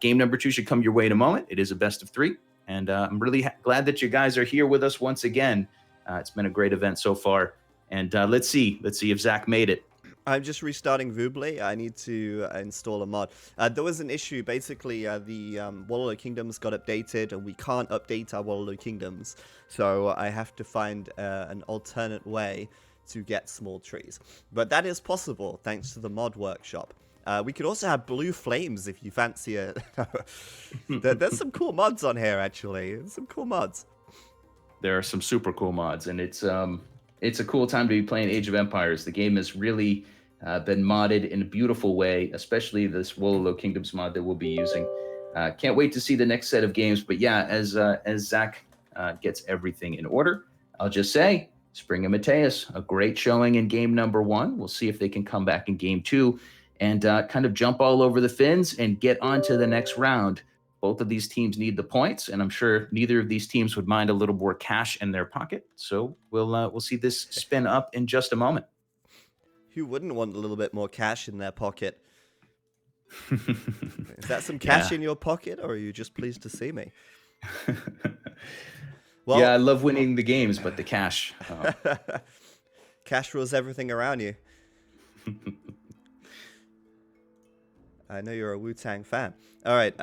Game number 2 should come your way in a moment. It is a best of 3. And I'm really glad that you guys are here with us once again. It's been a great event so far. And let's see if Zach made it. I'm just restarting Voobly. I need to install a mod. There was an issue. Basically, the Wololo Kingdoms got updated, and we can't update our Wololo Kingdoms. So I have to find an alternate way to get small trees. But that is possible, thanks to the mod workshop. We could also have blue flames if you fancy it. There's some cool mods on here, actually. There's some cool mods. There are some super cool mods, and it's a cool time to be playing Age of Empires. The game has really been modded in a beautiful way, especially this Wololo Kingdoms mod that we'll be using. Can't wait to see the next set of games. But yeah, as Zach gets everything in order, I'll just say, Spring and Mateus, a great showing in game number 1. We'll see if they can come back in game 2 and kind of jump all over the fins and get on to the next round. Both of these teams need the points, and I'm sure neither of these teams would mind a little more cash in their pocket. So we'll see this spin up in just a moment. Who wouldn't want a little bit more cash in their pocket? Is that some cash in your pocket, or are you just pleased to see me? Well, yeah, I love winning the games, but the cash. Cash rules everything around you. I know you're a Wu-Tang fan. All right.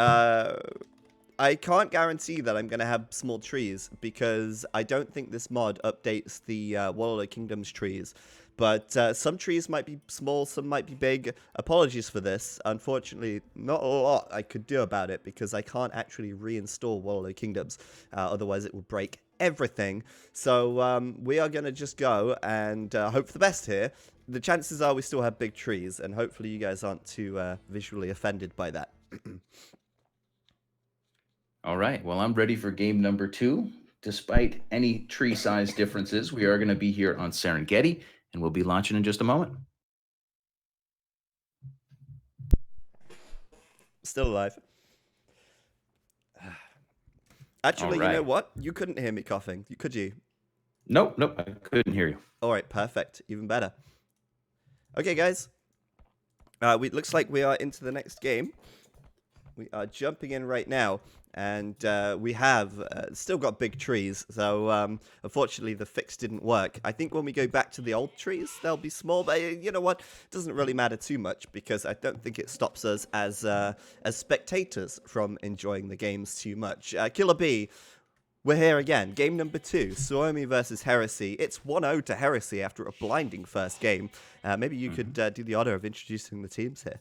I can't guarantee that I'm going to have small trees because I don't think this mod updates the Wololo Kingdoms trees. But some trees might be small, some might be big. Apologies for this. Unfortunately, not a lot I could do about it because I can't actually reinstall Wololo Kingdoms. Otherwise, it will break everything. So we are going to just go and hope for the best here. The chances are we still have big trees, and hopefully you guys aren't too visually offended by that. All right. Well, I'm ready for game number 2. Despite any tree size differences, we are going to be here on Serengeti, and we'll be launching in just a moment. Still alive. Actually, right. You know what? You couldn't hear me coughing, could you? Nope, I couldn't hear you. All right, perfect. Even better. Okay, guys. Looks like we are into the next game. We are jumping in right now, and we have still got big trees, so unfortunately the fix didn't work. I think when we go back to the old trees, they'll be small, but you know what? It doesn't really matter too much, because I don't think it stops us as spectators from enjoying the games too much. Killer B, We're here again. Game number 2, Suomi versus Heresy. It's 1-0 to Heresy after a blinding first game. Maybe you could do the honor of introducing the teams here.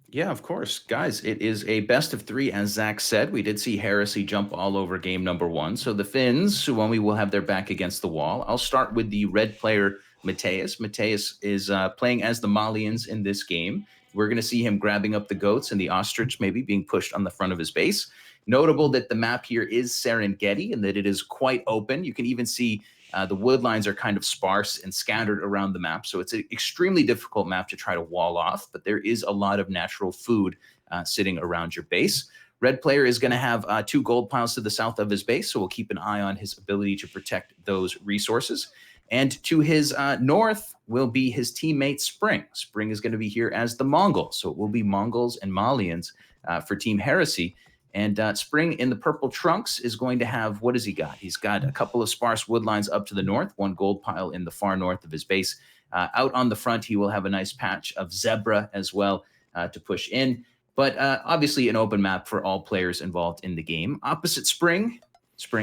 Yeah, of course. Guys, it is a best of 3, as Zach said. We did see Heresy jump all over game number 1. So the Finns, Suomi, will have their back against the wall. I'll start with the red player, Mateus. Mateus is playing as the Malians in this game. We're going to see him grabbing up the goats and the ostrich maybe being pushed on the front of his base. Notable that the map here is Serengeti and that it is quite open. You can even see the wood lines are kind of sparse and scattered around the map. So it's an extremely difficult map to try to wall off, but there is a lot of natural food sitting around your base. Red player is going to have 2 gold piles to the south of his base, so we'll keep an eye on his ability to protect those resources. And to his north will be his teammate Spring. Spring is going to be here as the Mongols, so it will be Mongols and Malians for Team Heresy. And Spring in the purple trunks is going to have, what has he got? He's got a couple of sparse wood lines up to the north, 1 gold pile in the far north of his base. Out on the front, he will have a nice patch of zebra as well to push in. But obviously an open map for all players involved in the game. Opposite Spring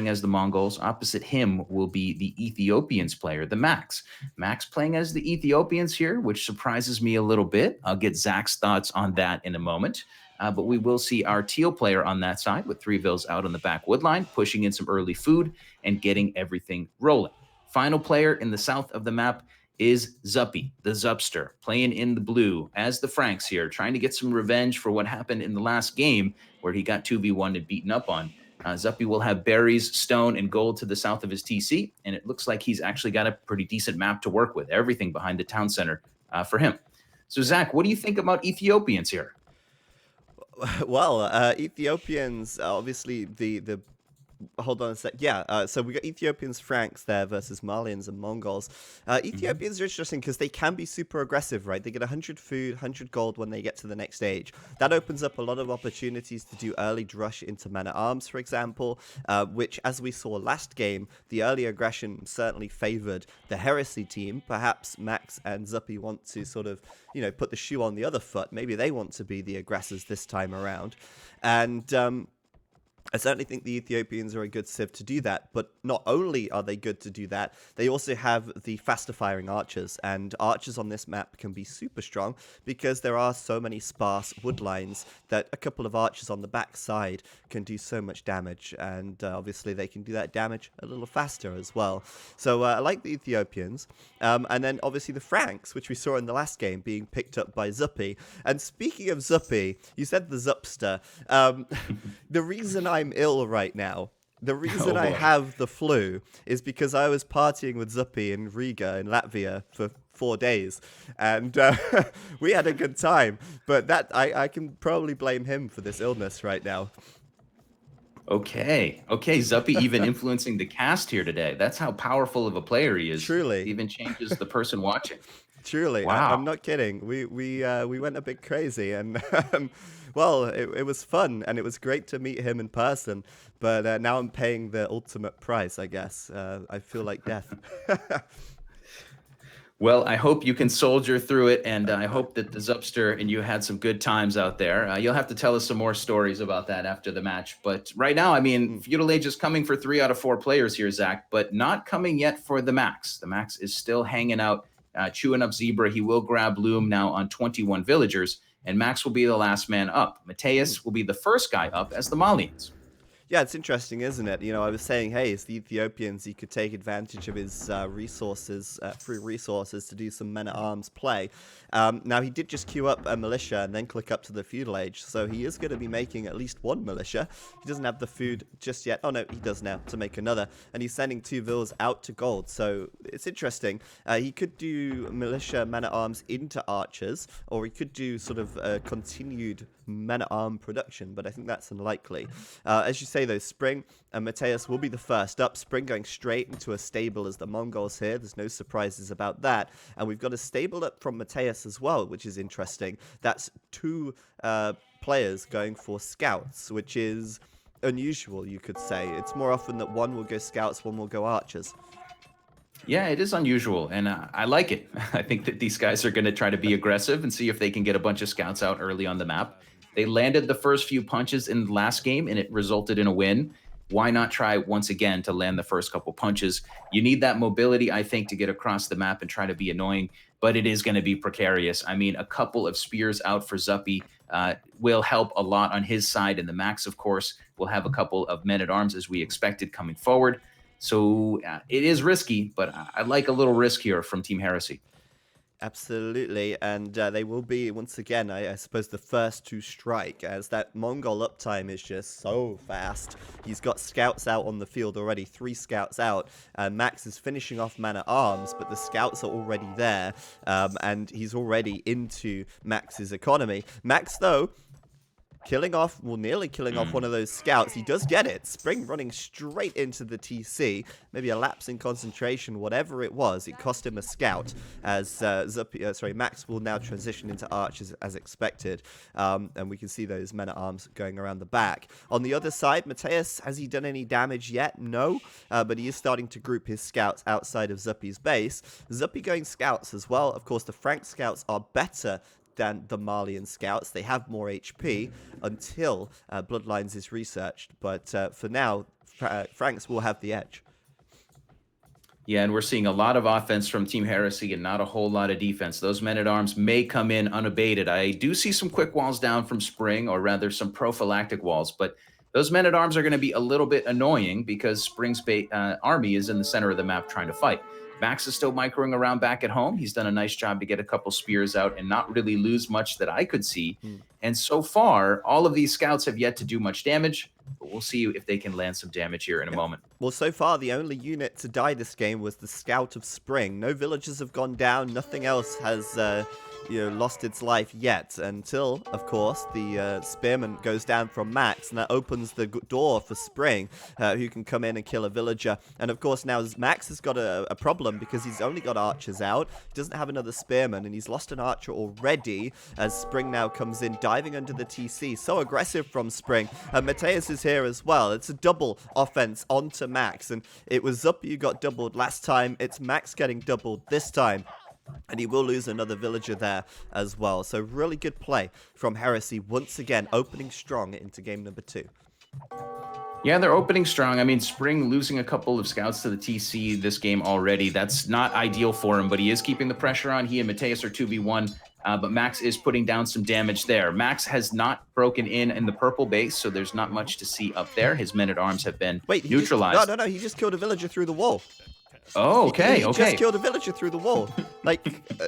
as the Mongols. Opposite him will be the Ethiopians player, the Max. Max playing as the Ethiopians here, which surprises me a little bit. I'll get Zach's thoughts on that in a moment. But we will see our teal player on that side with 3 vills out on the back wood line, pushing in some early food and getting everything rolling. Final player in the south of the map is Zuppy, the Zupster, playing in the blue as the Franks here, trying to get some revenge for what happened in the last game where he got 2v1 and beaten up on. Zuppy will have berries, stone, and gold to the south of his TC, and it looks like he's actually got a pretty decent map to work with, everything behind the town center for him. So, Zach, what do you think about Ethiopians here? Well, Ethiopians, obviously the hold on a sec. Yeah, so we got Ethiopians, Franks there versus Malians and Mongols. Ethiopians are interesting because they can be super aggressive, right? They get 100 food, 100 gold when they get to the next stage. That opens up a lot of opportunities to do early drush into man-at-arms, for example, which, as we saw last game, the early aggression certainly favored the Heresy team. Perhaps Max and Zuppy want to sort of, put the shoe on the other foot. Maybe they want to be the aggressors this time around. And I certainly think the Ethiopians are a good civ to do that, but not only are they good to do that, they also have the faster firing archers, and archers on this map can be super strong because there are so many sparse wood lines that a couple of archers on the back side can do so much damage, and obviously they can do that damage a little faster as well. So I like the Ethiopians, and then obviously the Franks, which we saw in the last game, being picked up by Zuppy. And speaking of Zuppy, you said the Zupster. The reason I'm ill right now, the reason I have the flu, is because I was partying with Zuppy in Riga in Latvia for 4 days, and we had a good time. But that I can probably blame him for this illness right now. Okay, Zuppy even influencing the cast here today. That's how powerful of a player he is. Truly. It even changes the person watching. Truly, wow. I'm not kidding. We went a bit crazy, and well, it was fun, and it was great to meet him in person. But now I'm paying the ultimate price, I guess. I feel like death. Well, I hope you can soldier through it, and I hope that the Zupster and you had some good times out there. You'll have to tell us some more stories about that after the match. But right now, I mean, Feudal Age is coming for 3 out of 4 players here, Zach, but not coming yet for the Max. The Max is still hanging out, chewing up Zebra. He will grab Loom now on 21 villagers, and Max will be the last man up. Mateus will be the first guy up as the Malians. Yeah, it's interesting, isn't it? I was saying, hey, it's the Ethiopians. He could take advantage of his resources, free resources, to do some men-at-arms play. Now, he did just queue up a militia and then click up to the Feudal Age, so he is going to be making at least 1 militia. He doesn't have the food just yet. Oh, no, he does now, to make another. And he's sending 2 vills out to gold, so it's interesting. He could do militia men-at-arms into archers, or he could do sort of a continued men-at-arm production, but I think that's unlikely. As you say, though, Spring and Mateus will be the first up. Spring going straight into a stable as the Mongols here. There's no surprises about that. And we've got a stable up from Mateus as well, which is interesting. That's 2 players going for scouts, which is unusual, you could say. It's more often that one will go scouts, one will go archers. Yeah, it is unusual, and I like it. I think that these guys are going to try to be aggressive and see if they can get a bunch of scouts out early on the map. They landed the first few punches in the last game, and it resulted in a win. why not try once again to land the first couple punches? You need that mobility, I think, to get across the map and try to be annoying, but it is going to be precarious. I mean, a couple of spears out for Zuppy will help a lot on his side, and the Max, of course, will have a couple of men-at-arms as we expected coming forward. So it is risky, but I like a little risk here from Team Heresy. Absolutely, and they will be, once again, I suppose, the first to strike, as that Mongol uptime is just so fast. He's got scouts out on the field already, 3 scouts out. Max is finishing off man-at-arms, but the scouts are already there, and he's already into Max's economy. Max, though, nearly killing off one of those scouts. He does get it. Spring running straight into the TC. Maybe a lapse in concentration, whatever it was. It cost him a scout, as Max will now transition into archers as expected. And we can see those men-at-arms going around the back. On the other side, Mateus, has he done any damage yet? No, but he is starting to group his scouts outside of Zuppy's base. Zuppy going scouts as well. Of course, the Frank scouts are better than the Malian scouts. They have more HP until Bloodlines is researched. But for now, Franks will have the edge. Yeah, and we're seeing a lot of offense from Team Heresy and not a whole lot of defense. Those men-at-arms may come in unabated. I do see some quick walls down from Spring, or rather some prophylactic walls, but those men-at-arms are going to be a little bit annoying because Spring's army is in the center of the map trying to fight. Max is still microing around back at home. He's done a nice job to get a couple spears out and not really lose much that I could see. And so far, all of these scouts have yet to do much damage, but we'll see if they can land some damage here in a moment. Well, so far, the only unit to die this game was the Scout of Spring. No villagers have gone down. Nothing else has lost its life yet, until, of course, the Spearman goes down from Max, and that opens the door for Spring, who can come in and kill a villager. And, of course, now Max has got a problem because he's only got archers out. He doesn't have another Spearman, and he's lost an archer already, as Spring now comes in, diving under the TC. So aggressive from Spring. Mateus is here as well. It's a double offense onto Max, and it was Zuppy who got doubled last time. It's Max getting doubled this time. And he will lose another villager there as well. So really good play from Heresy once again, opening strong into game number 2. Yeah, they're opening strong. I mean, Spring losing a couple of scouts to the TC this game already. That's not ideal for him, but he is keeping the pressure on. He and Mateus are 2v1, but Max is putting down some damage there. Max has not broken in the purple base, so there's not much to see up there. His men-at-arms have been neutralized. No, he just killed a villager through the wall. Oh, okay, he just killed a villager through the wall. Like,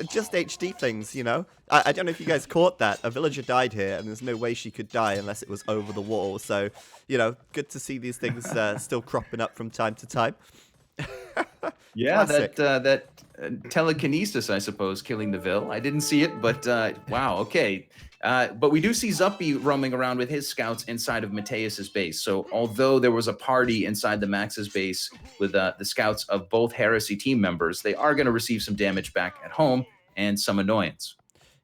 just HD things, you know? I don't know if you guys caught that. A villager died here, and there's no way she could die unless it was over the wall. So, you know, good to see these things still cropping up from time to time. Yeah, that telekinesis, I suppose, killing the Vil. I didn't see it, but wow, okay. But we do see Zuppy roaming around with his scouts inside of Mateus's base. So although there was a party inside the Max's base with the scouts of both Heresy team members, they are going to receive some damage back at home and some annoyance.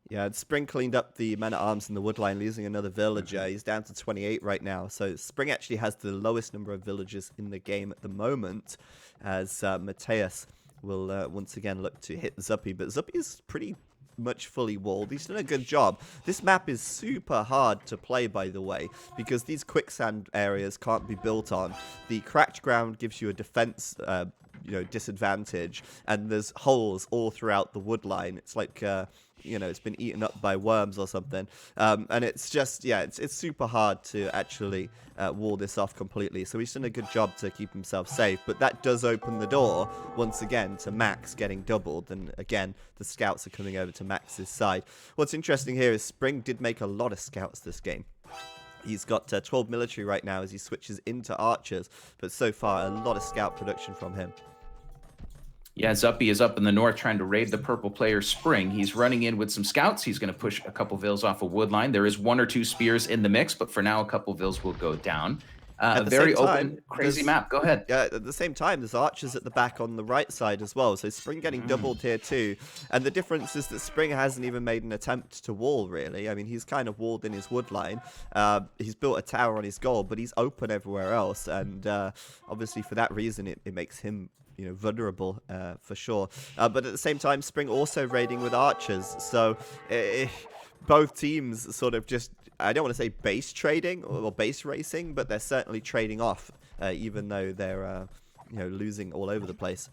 Yeah, Spring cleaned up the men-at-arms in the woodline, losing another villager. He's down to 28 right now. So Spring actually has the lowest number of villagers in the game at the moment, as Mateus will once again look to hit Zuppy. But Zuppy is pretty much fully walled. He's done a good job. This map is super hard to play, by the way, because these quicksand areas can't be built on. The cracked ground gives you a defense disadvantage, and there's holes all throughout the woodline. It's like it's been eaten up by worms or something, and it's just it's super hard to actually wall this off completely. So he's done a good job to keep himself safe, but that does open the door once again to Max getting doubled, and again the scouts are coming over to Max's side. What's interesting here is Spring did make a lot of scouts this game. He's got 12 military right now as he switches into archers, but so far a lot of scout production from him. Yeah, Zuppy is up in the north trying to raid the purple player Spring. He's running in with some scouts. He's going to push a couple Vils off a woodline. There is 1 or 2 spears in the mix, but for now, a couple Vils will go down. A very open, crazy map. Go ahead. Yeah, at the same time, there's archers at the back on the right side as well. So Spring getting doubled here too. And the difference is that Spring hasn't even made an attempt to wall, really. I mean, he's kind of walled in his woodline. He's built a tower on his goal, but he's open everywhere else. And obviously, for that reason, it makes him vulnerable for sure. But at the same time, Spring also raiding with archers. So both teams sort of just, I don't want to say base trading or base racing, but they're certainly trading off, even though they're losing all over the place.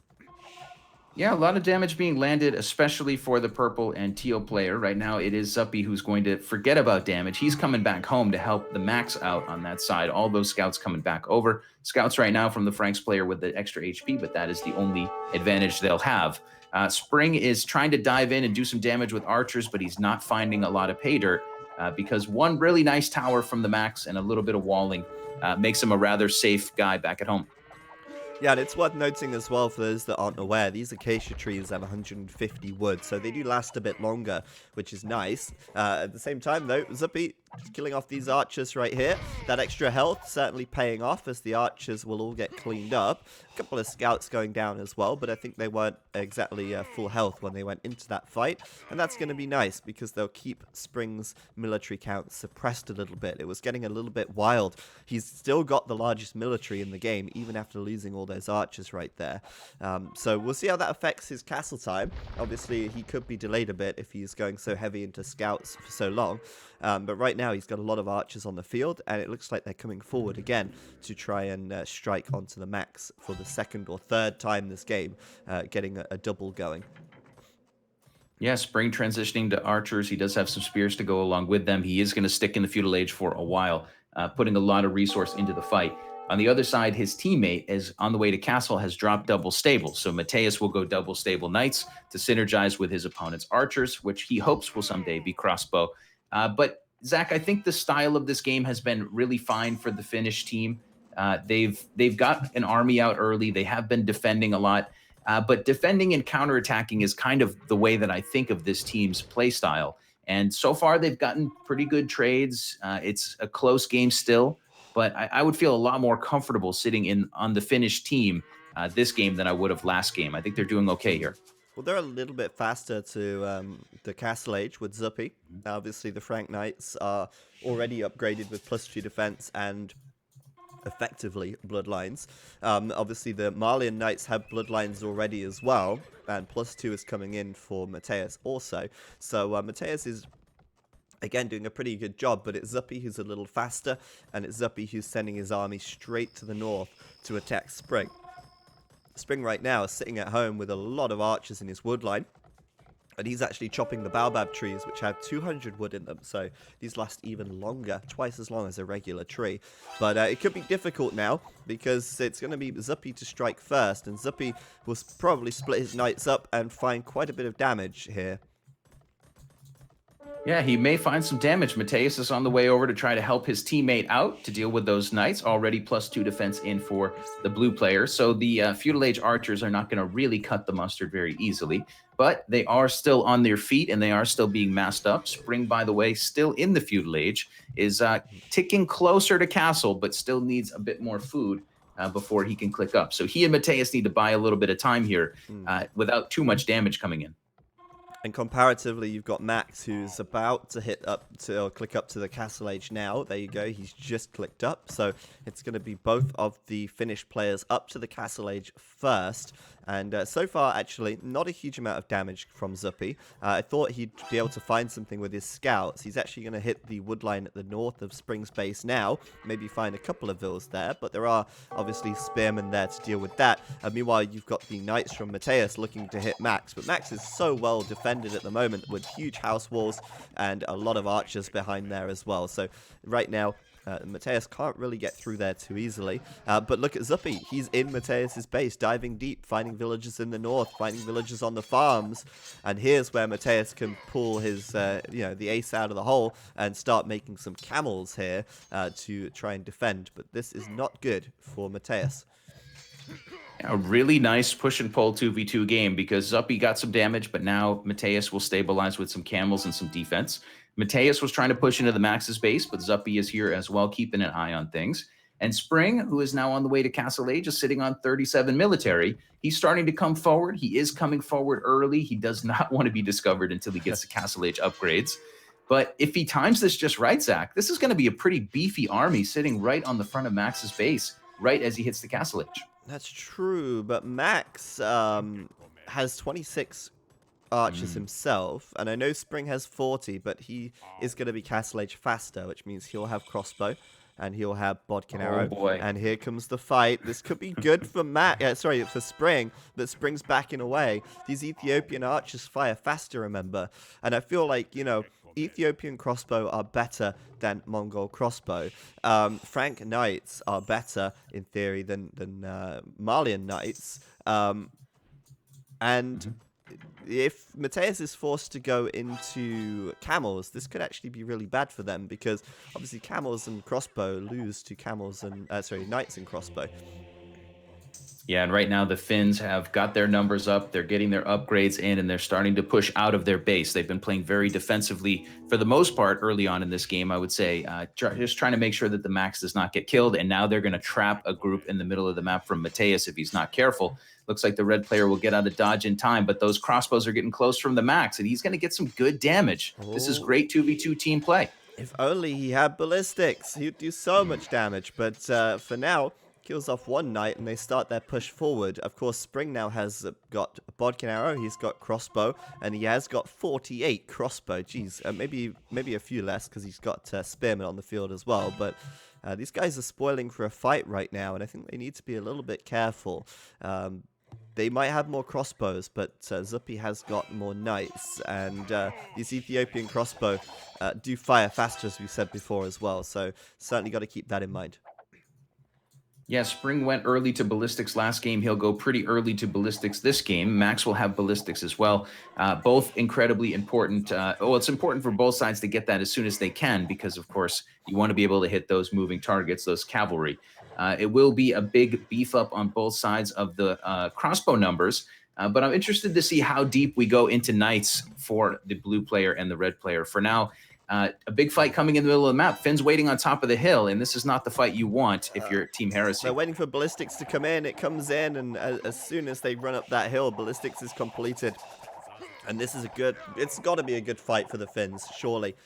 Yeah, a lot of damage being landed, especially for the purple and teal player. Right now, it is Zuppy who's going to forget about damage. He's coming back home to help the Max out on that side. All those scouts coming back over. Scouts right now from the Franks player with the extra HP, but that is the only advantage they'll have. Spring is trying to dive in and do some damage with archers, but he's not finding a lot of pay dirt because one really nice tower from the Max and a little bit of walling makes him a rather safe guy back at home. Yeah, and it's worth noting as well for those that aren't aware, these acacia trees have 150 wood, so they do last a bit longer, which is nice. At the same time, though, Zuppy just killing off these archers right here. That extra health certainly paying off as the archers will all get cleaned up. A couple of scouts going down as well, but I think they weren't exactly full health when they went into that fight. And that's going to be nice because they'll keep Spring's military count suppressed a little bit. It was getting a little bit wild. He's still got the largest military in the game, even after losing all those archers right there. So we'll see how that affects his castle time. Obviously, he could be delayed a bit if he's going so heavy into scouts for so long. But right now, he's got a lot of archers on the field, and it looks like they're coming forward again to try and strike onto the Max for the second or third time this game, getting a double going. Yeah, Spring transitioning to archers. He does have some spears to go along with them. He is going to stick in the feudal age for a while, putting a lot of resource into the fight. On the other side, his teammate is on the way to castle, has dropped double stable. So Mateus will go double stable knights to synergize with his opponent's archers, which he hopes will someday be crossbow. But Zach, I think the style of this game has been really fine for the Finnish team. They've got an army out early. They have been defending a lot. But defending and counterattacking is kind of the way that I think of this team's play style. And so far, they've gotten pretty good trades. It's a close game still, but I would feel a lot more comfortable sitting on the Finnish team this game than I would have last game. I think they're doing okay here. Well, they're a little bit faster to the Castle Age with Zuppy. Obviously, the Frank Knights are already upgraded with +2 defense and effectively bloodlines. Obviously, the Marlian Knights have bloodlines already as well, and +2 is coming in for Mateus also. So Mateus is again doing a pretty good job, but it's Zuppy who's a little faster, and it's Zuppy who's sending his army straight to the north to attack Spring. Spring right now is sitting at home with a lot of archers in his wood line, and he's actually chopping the baobab trees, which have 200 wood in them, so these last even longer, twice as long as a regular tree. But it could be difficult now, because it's going to be Zuppy to strike first, and Zuppy will probably split his knights up and find quite a bit of damage here. Yeah, he may find some damage. Mateus is on the way over to try to help his teammate out to deal with those knights. Already +2 defense in for the blue player. So the feudal age archers are not going to really cut the mustard very easily. But they are still on their feet and they are still being massed up. Spring, by the way, still in the feudal age, is ticking closer to castle, but still needs a bit more food before he can click up. So he and Mateus need to buy a little bit of time here without too much damage coming in. And comparatively, you've got Max, who's about to click up to the Castle Age now. There you go. He's just clicked up. So it's going to be both of the Finnish players up to the Castle Age first. And so far, actually, not a huge amount of damage from Zuppy. I thought he'd be able to find something with his scouts. He's actually going to hit the wood line at the north of Spring's base now. Maybe find a couple of villas there. But there are obviously spearmen there to deal with that. Meanwhile, you've got the knights from Mateus looking to hit Max. But Max is so well defended at the moment with huge house walls and a lot of archers behind there as well. So right now, Mateus can't really get through there too easily. But look at Zuppy. He's in Mateus's base, diving deep, finding villagers in the north, finding villagers on the farms. And here's where Mateus can pull his, the ace out of the hole and start making some camels here to try and defend. But this is not good for Mateus. A really nice push and pull 2v2 game because Zuppy got some damage, but now Mateus will stabilize with some camels and some defense. Mateus was trying to push into the Max's base, but Zuppy is here as well, keeping an eye on things. And Spring, who is now on the way to Castle Age, is sitting on 37 military. He's starting to come forward. He is coming forward early. He does not want to be discovered until he gets the Castle Age upgrades. But if he times this just right, Zach, this is going to be a pretty beefy army sitting right on the front of Max's base, right as he hits the Castle Age. That's true, but Max has 26 archers himself, and I know Spring has 40, but he is going to be Castle Age faster, which means he'll have crossbow, and he'll have bodkin arrow. boy. And here comes the fight. This could be good for for Spring, but Spring's backing away. These Ethiopian archers fire faster, remember? And I feel like, Ethiopian crossbow are better than Mongol crossbow. Frank knights are better, in theory, than Malian knights. And if Mateus is forced to go into camels, this could actually be really bad for them, because obviously camels and crossbow lose to knights and crossbow. Yeah, and right now the Finns have got their numbers up. They're getting their upgrades in, and they're starting to push out of their base. They've been playing very defensively for the most part early on in this game, I would say, just trying to make sure that the Max does not get killed. And now they're going to trap a group in the middle of the map from Mateus if he's not careful. Looks like the red player will get out of dodge in time, but those crossbows are getting close from the Max, and he's going to get some good damage. This is great 2v2 team play. If only he had ballistics, he'd do so much damage. But for now, kills off one knight, and they start their push forward. Of course, Spring now has got a bodkin arrow, he's got crossbow, and he has got 48 crossbow. Jeez, maybe a few less, because he's got spearmen on the field as well. But these guys are spoiling for a fight right now, and I think they need to be a little bit careful. They might have more crossbows, but Zuppy has got more knights, and these Ethiopian crossbow do fire faster, as we said before as well, so certainly got to keep that in mind. Yeah, Spring went early to ballistics last game. He'll go pretty early to ballistics this game. Max will have ballistics as well. Both incredibly important. It's important for both sides to get that as soon as they can, because, of course, you want to be able to hit those moving targets, those cavalry. It will be a big beef up on both sides of the crossbow numbers. But I'm interested to see how deep we go into knights for the blue player and the red player. For now, a big fight coming in the middle of the map. Finn's waiting on top of the hill, and this is not the fight you want if you're Team Heresy. They're waiting for ballistics to come in. It comes in, and as soon as they run up that hill, ballistics is completed. And this is it's got to be a good fight for the Finns, surely.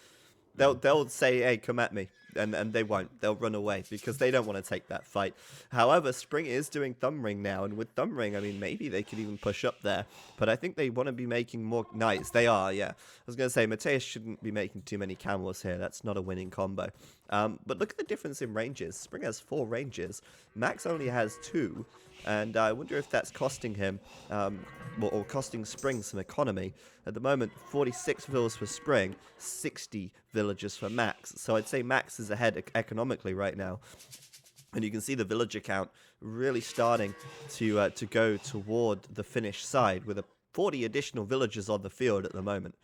They'll say, hey, come at me. And they won't. They'll run away because they don't want to take that fight. However, Spring is doing Thumb Ring now, and with Thumb Ring, I mean, maybe they could even push up there. But I think they want to be making more knights. They are, yeah. I was going to say, Mateus shouldn't be making too many camels here. That's not a winning combo. But look at the difference in ranges. Spring has 4 ranges. Max only has 2. And I wonder if that's costing him, or costing Spring some economy. At the moment, 46 villas for Spring, 60 villagers for Max. So I'd say Max is ahead economically right now. And you can see the villager count really starting to go toward the Finnish side, with 40 additional villagers on the field at the moment.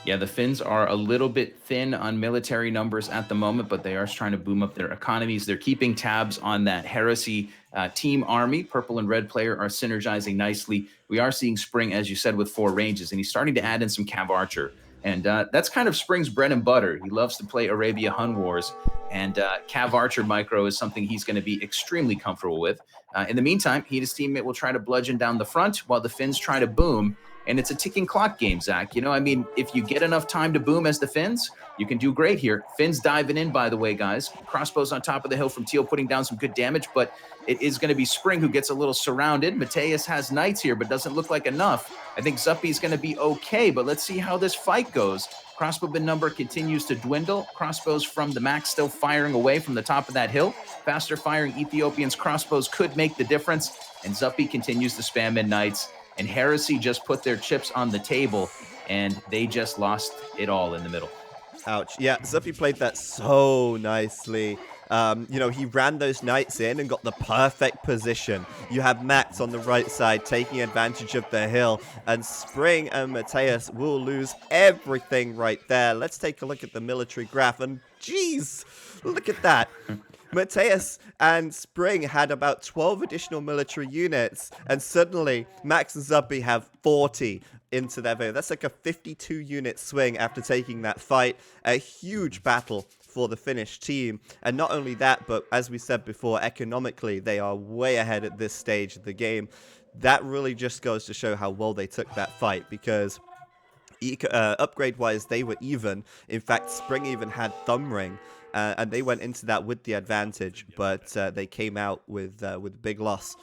Yeah, the Finns are a little bit thin on military numbers at the moment, but they are trying to boom up their economies. They're keeping tabs on that Heresy team army. Purple and red player are synergizing nicely. We are seeing Spring, as you said, with 4 ranges, and he's starting to add in some Cav Archer. And that's kind of Spring's bread and butter. He loves to play Arabia Hun Wars, and Cav Archer micro is something he's going to be extremely comfortable with. In the meantime, he and his teammate will try to bludgeon down the front while the Finns try to boom. And it's a ticking clock game, Zach. You know, I mean, if you get enough time to boom as the Finns, you can do great here. Finns diving in, by the way, guys. Crossbows on top of the hill from Teal, putting down some good damage, but it is going to be Spring who gets a little surrounded. Mateus has knights here, but doesn't look like enough. I think Zuppy's going to be okay, but let's see how this fight goes. Crossbowman number continues to dwindle. Crossbows from the Max still firing away from the top of that hill. Faster firing Ethiopians' crossbows could make the difference, and Zuppy continues to spam in knights. And Heresy just put their chips on the table, and they just lost it all in the middle. Ouch. Yeah, Zuppy played that so nicely. He ran those knights in and got the perfect position. You have Max on the right side taking advantage of the hill, and Spring and Mateus will lose everything right there. Let's take a look at the military graph, and geez, look at that. Mateus and Spring had about 12 additional military units, and suddenly Max and Zuppy have 40 into their favor. That's like a 52-unit swing after taking that fight. A huge battle for the Finnish team. And not only that, but as we said before, economically, they are way ahead at this stage of the game. That really just goes to show how well they took that fight, because upgrade-wise, they were even. In fact, Spring even had Thumb Ring. And they went into that with the advantage, but they came out with big loss.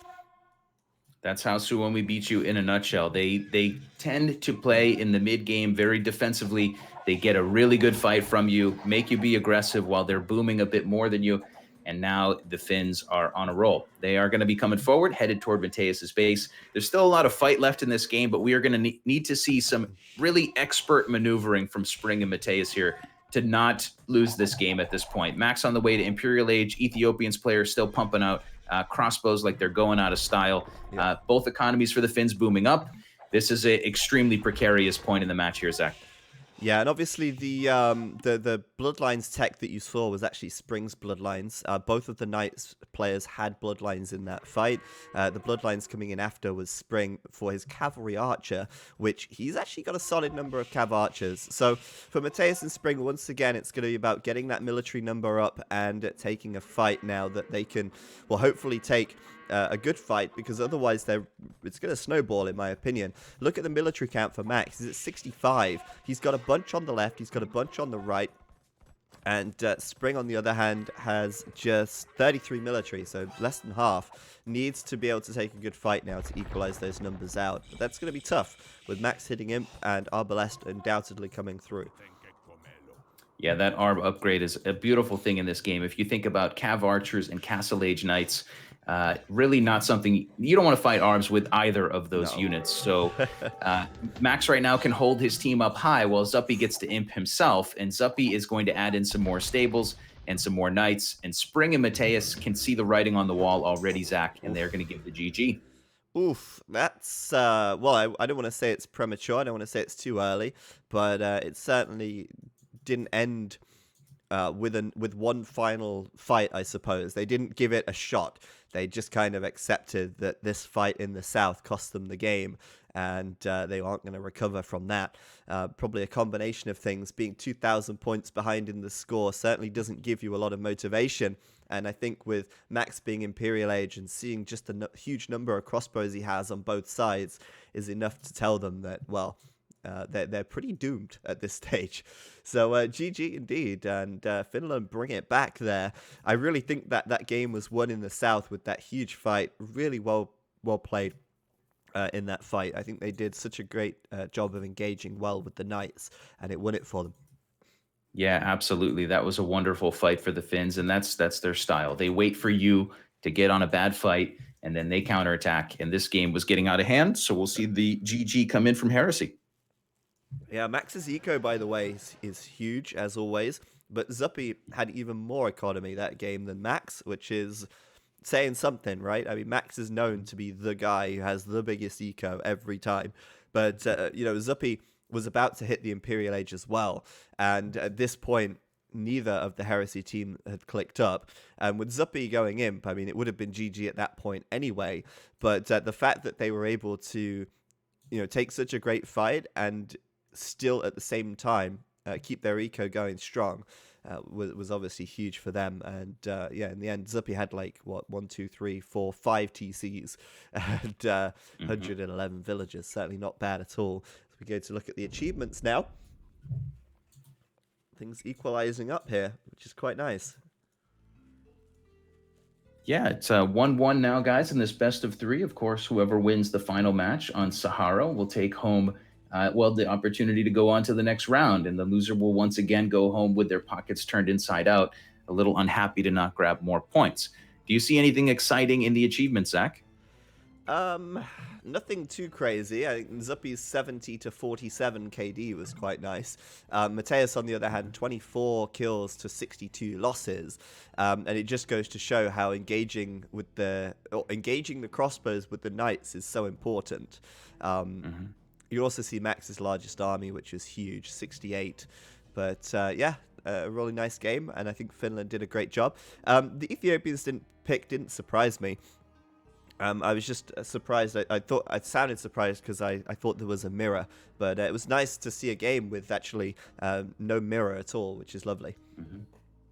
That's how Suomi beat you in a nutshell. They tend to play in the mid game very defensively. They get a really good fight from you, make you be aggressive while they're booming a bit more than you. And now the Finns are on a roll. They are going to be coming forward, headed toward Mateus's base. There's still a lot of fight left in this game, but we are going to need to see some really expert maneuvering from Spring and Mateus here to not lose this game at this point. Max on the way to Imperial Age. Ethiopian's players still pumping out crossbows like they're going out of style. Yeah. Both economies for the Finns booming up. This is an extremely precarious point in the match here, Zach. Yeah, and obviously the Bloodlines tech that you saw was actually Spring's Bloodlines. Both of the Knights players had Bloodlines in that fight. The Bloodlines coming in after was Spring for his Cavalry Archer, which he's actually got a solid number of Cav Archers. So for Mateus and Spring, once again, it's going to be about getting that military number up and taking a fight now that they can, well, hopefully take a good fight, because otherwise it's going to snowball, in my opinion. Look at the military count for Max. He's at 65. He's got a bunch on the left. He's got a bunch on the right. And Spring, on the other hand, has just 33 military, so less than half. Needs to be able to take a good fight now to equalize those numbers out. But that's going to be tough, with Max hitting Imp and Arbalest undoubtedly coming through. Yeah, that Arb upgrade is a beautiful thing in this game. If you think about Cav Archers and Castle Age Knights, really not something you don't want to fight Arbs with either of those units. So Max right now can hold his team up high while Zuppy gets to imp himself, and Zuppy is going to add in some more stables and some more knights, and Spring and Mateus can see the writing on the wall already, Zach, and they're going to give the GG. Oof, that's, well, I don't want to say it's premature, I don't want to say it's too early, but it certainly didn't end with one final fight, I suppose. They didn't give it a shot. They just kind of accepted that this fight in the South cost them the game, and they aren't going to recover from that. Probably a combination of things. Being 2,000 points behind in the score certainly doesn't give you a lot of motivation. And I think with Max being Imperial Age and seeing just the huge number of crossbows he has on both sides is enough to tell them that, well, they're pretty doomed at this stage. So GG indeed, and Finland bring it back there. I really think that game was won in the South with that huge fight. Really well played in that fight. I think they did such a great job of engaging well with the Knights, and it won it for them. Yeah, absolutely. That was a wonderful fight for the Finns, and that's their style. They wait for you to get on a bad fight, and then they counterattack. And this game was getting out of hand, so we'll see the GG come in from Heresy. Yeah, Max's eco, by the way, is huge, as always. But Zuppy had even more economy that game than Max, which is saying something, right? I mean, Max is known to be the guy who has the biggest eco every time. But, Zuppy was about to hit the Imperial Age as well. And at this point, neither of the Heresy team had clicked up. And with Zuppy going imp, I mean, it would have been GG at that point anyway. But the fact that they were able to, take such a great fight and still at the same time keep their eco going strong was obviously huge for them. And in the end, Zuppy had 1, 2, 3, 4, 5 TCs and 111 villagers. Certainly not bad at all. So we go to look at the achievements now. Things equalizing up here, which is quite nice. Yeah, it's 1-1 now, guys, in this best of 3. Of course, whoever wins the final match on Sahara will take home the opportunity to go on to the next round, and the loser will once again go home with their pockets turned inside out, a little unhappy to not grab more points. Do you see anything exciting in the achievement, Zach? Nothing too crazy. I think Zuppy's 70 to 47 KD was quite nice. Mateus, on the other hand, 24 kills to 62 losses. And it just goes to show how engaging the crossbows with the knights is so important. You also see Max's largest army, which is huge, 68. But a really nice game, and I think Finland did a great job. The Ethiopians didn't surprise me. I was just surprised. I sounded surprised because I thought there was a mirror, but it was nice to see a game with actually no mirror at all, which is lovely. Mm-hmm.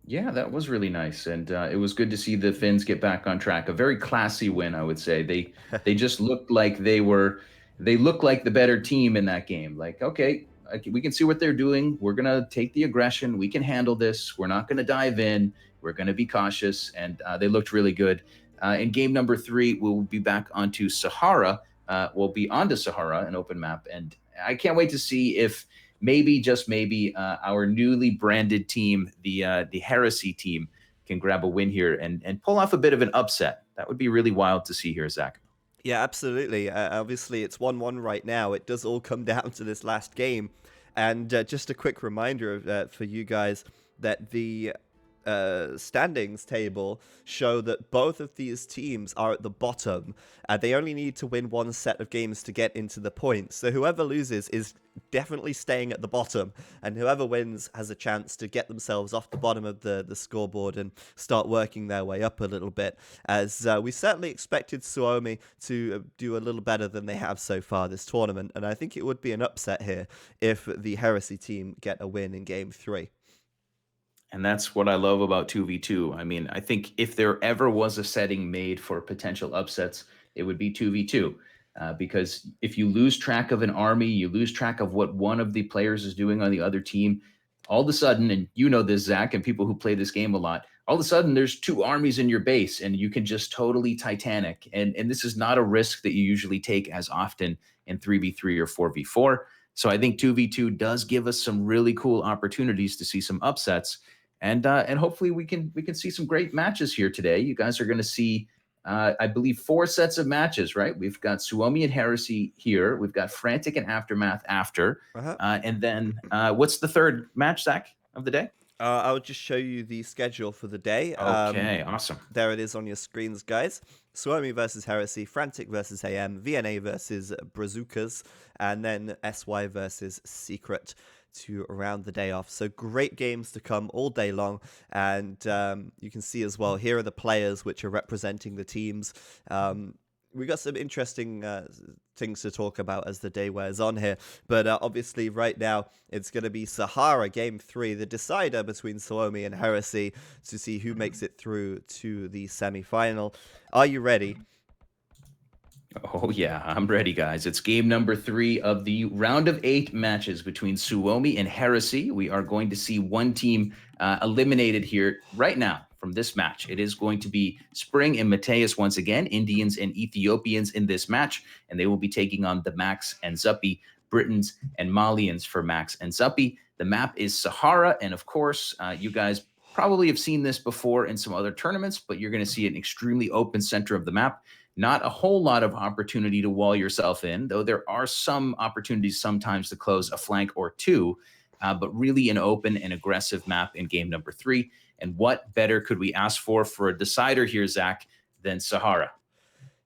Yeah, that was really nice, and it was good to see the Finns get back on track. A very classy win, I would say. They just looked like they looked like the better team in that game. Like, okay, we can see what they're doing. We're gonna take the aggression. We can handle this. We're not gonna dive in. We're gonna be cautious, and they looked really good. In game number 3, we'll be back onto Sahara. We'll be onto Sahara, an open map. And I can't wait to see if maybe, just maybe, our newly branded team, the Heresy team, can grab a win here and pull off a bit of an upset. That would be really wild to see here, Zach. Yeah, absolutely. Obviously, it's 1-1 right now. It does all come down to this last game. And just a quick reminder for you guys that the standings table show that both of these teams are at the bottom. They only need to win one set of games to get into the points. So whoever loses is definitely staying at the bottom, and whoever wins has a chance to get themselves off the bottom of the scoreboard and start working their way up a little bit, as we certainly expected Suomi to do a little better than they have so far this tournament, and I think it would be an upset here if the Heresy team get a win in game 3. And that's what I love about 2v2. I mean, I think if there ever was a setting made for potential upsets, it would be 2v2. Because if you lose track of an army, you lose track of what one of the players is doing on the other team, all of a sudden, and you know this, Zach, and people who play this game a lot, all of a sudden there's 2 armies in your base and you can just totally Titanic. And this is not a risk that you usually take as often in 3v3 or 4v4. So I think 2v2 does give us some really cool opportunities to see some upsets. And hopefully we can see some great matches here today. You guys are going to see, I believe, 4 sets of matches, right? We've got Suomi and Heresy here. We've got Frantic and Aftermath after. And then what's the third match, Zach, of the day? I'll just show you the schedule for the day. Okay, awesome. There it is on your screens, guys. Suomi versus Heresy, Frantic versus AM, VNA versus Brazucas, and then SY versus Secret to round the day off. So great games to come all day long, and you can see as well, here are the players which are representing the teams. We got some interesting things to talk about as the day wears on here, but obviously right now it's going to be Sahara game 3, the decider between Suomi and Heresy, to see who makes it through to the semi-final. Are you ready? Oh, yeah, I'm ready, guys. It's game number 3 of the round of 8 matches between Suomi and Heresy. We are going to see one team eliminated here right now from this match. It is going to be Spring and Mateus once again, Indians and Ethiopians in this match, and they will be taking on the Max and Zuppy, Britons and Malians for Max and Zuppy. The map is Sahara, and of course, you guys probably have seen this before in some other tournaments, but you're going to see an extremely open center of the map. Not a whole lot of opportunity to wall yourself in, though there are some opportunities sometimes to close a flank or 2, but really an open and aggressive map in game number 3. And what better could we ask for a decider here, Zach, than Sahara?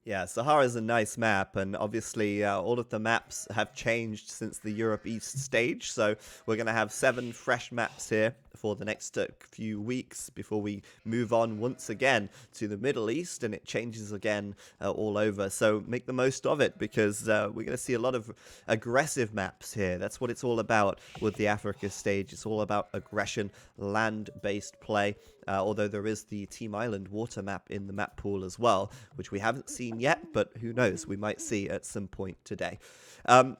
Yeah, Sahara is a nice map, and obviously all of the maps have changed since the Europe East stage, so we're going to have 7 fresh maps here for the next few weeks before we move on once again to the Middle East, and it changes again all over. So make the most of it, because we're going to see a lot of aggressive maps here. That's what it's all about with the Africa stage. It's all about aggression, land-based play, although there is the Team Island water map in the map pool as well, which we haven't seen yet, but who knows, we might see at some point today.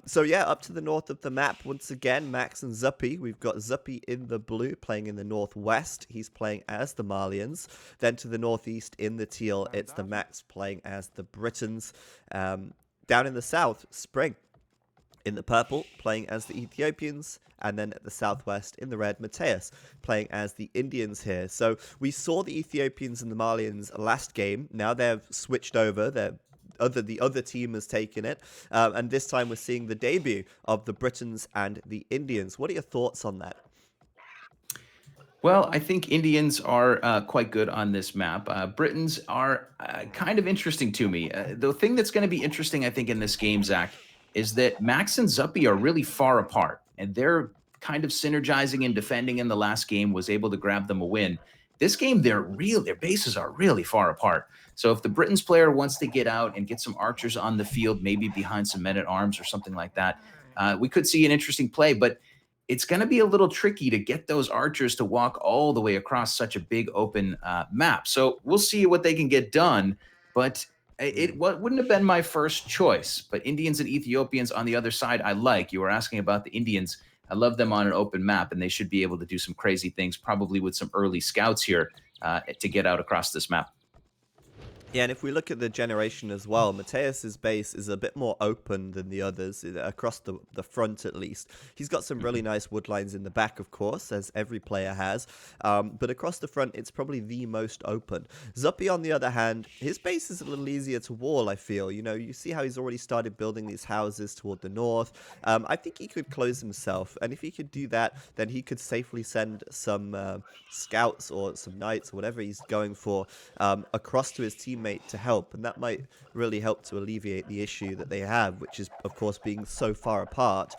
So yeah, up to the north of the map, once again, Max and Zuppy. We've got Zuppy in the blue, playing in the northwest. He's playing as the Malians. Then to the northeast, in the teal, it's the Max playing as the Britons. Down in the south, Spring in the purple, playing as the Ethiopians, and then at the southwest in the red, Mateus playing as the Indians here. So we saw the Ethiopians and the Malians last game. Now they've switched over. The other team has taken it, and this time we're seeing the debut of the Britons and the Indians. What are your thoughts on that? Well, I think Indians are quite good on this map. Britons are kind of interesting to me. The thing that's going to be interesting, I think, in this game, Zach, is that Max and Zuppy are really far apart, and they're kind of synergizing and defending in the last game, was able to grab them a win. This game, their bases are really far apart. So if the Britons player wants to get out and get some archers on the field, maybe behind some men-at-arms or something like that, we could see an interesting play, but it's going to be a little tricky to get those archers to walk all the way across such a big open map. So we'll see what they can get done, but it wouldn't have been my first choice. But Indians and Ethiopians on the other side, I like. You were asking about the Indians. I love them on an open map, and they should be able to do some crazy things, probably with some early scouts here to get out across this map. Yeah, and if we look at the generation as well, Mateus's base is a bit more open than the others, across the front at least. He's got some really nice wood lines in the back, of course, as every player has. But across the front, it's probably the most open. Zuppy, on the other hand, his base is a little easier to wall, I feel. You know, you see how he's already started building these houses toward the north. I think he could close himself, and if he could do that, then he could safely send some scouts or some knights or whatever he's going for across to his teammate to help, and that might really help to alleviate the issue that they have, which is, of course, being so far apart.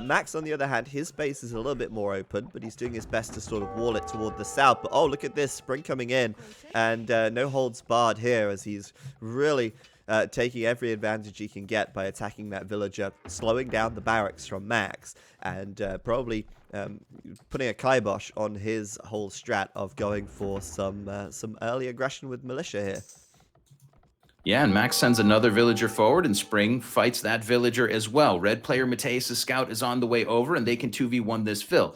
Max, on the other hand, his base is a little bit more open, but he's doing his best to sort of wall it toward the south. But oh, look at this, Spring coming in, and no holds barred here as he's really taking every advantage he can get by attacking that villager, slowing down the barracks from Max, and probably putting a kibosh on his whole strat of going for some early aggression with militia here. Yeah, and Max sends another villager forward, and Spring fights that villager as well. Red player Mateus' scout is on the way over, and they can 2v1 this fill.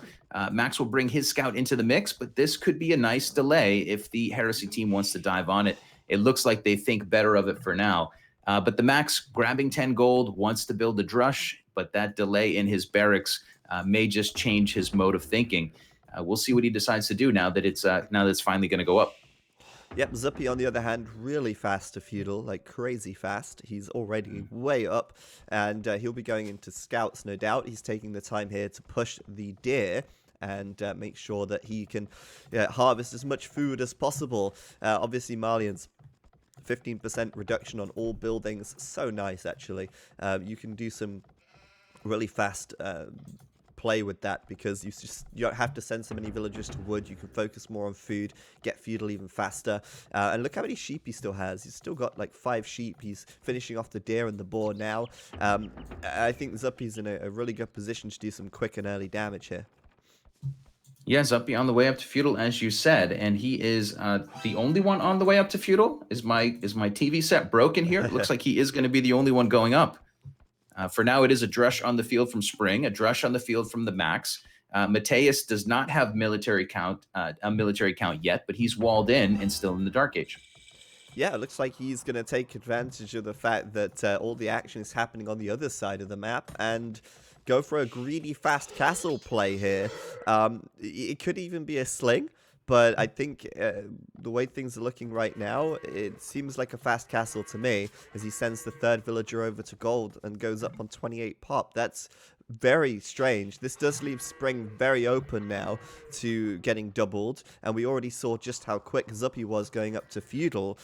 Max will bring his scout into the mix, but this could be a nice delay if the Heresy team wants to dive on it. It looks like they think better of it for now. But the Max, grabbing 10 gold, wants to build a drush, but that delay in his barracks may just change his mode of thinking. We'll see what he decides to do now that it's finally going to go up. Yep, Zuppy, on the other hand, really fast to feudal, like crazy fast. He's already way up, and he'll be going into scouts, no doubt. He's taking the time here to push the deer and make sure that he can harvest as much food as possible. Obviously, Malians, 15% reduction on all buildings. So nice, actually. You can do some really fast play with that because you don't have to send so many villagers to wood. You can focus more on food, get feudal even faster. And look how many sheep he still has. He's still got like 5 sheep. He's finishing off the deer and the boar now. I think Zuppy's in a really good position to do some quick and early damage here. Yeah, Zuppy on the way up to feudal, as you said, and he is the only one on the way up to feudal. Is my TV set broken here? It looks like he is going to be the only one going up. For now, it is a drush on the field from Spring, a drush on the field from the Max. Mateus does not have a military count yet, but he's walled in and still in the Dark Age. Yeah, it looks like he's going to take advantage of the fact that all the action is happening on the other side of the map and go for a greedy fast castle play here. It could even be a sling, but I think the way things are looking right now, it seems like a fast castle to me as he sends the 3rd villager over to gold and goes up on 28 pop. That's very strange. This does leave Spring very open now to getting doubled, and we already saw just how quick Zuppy was going up to feudal.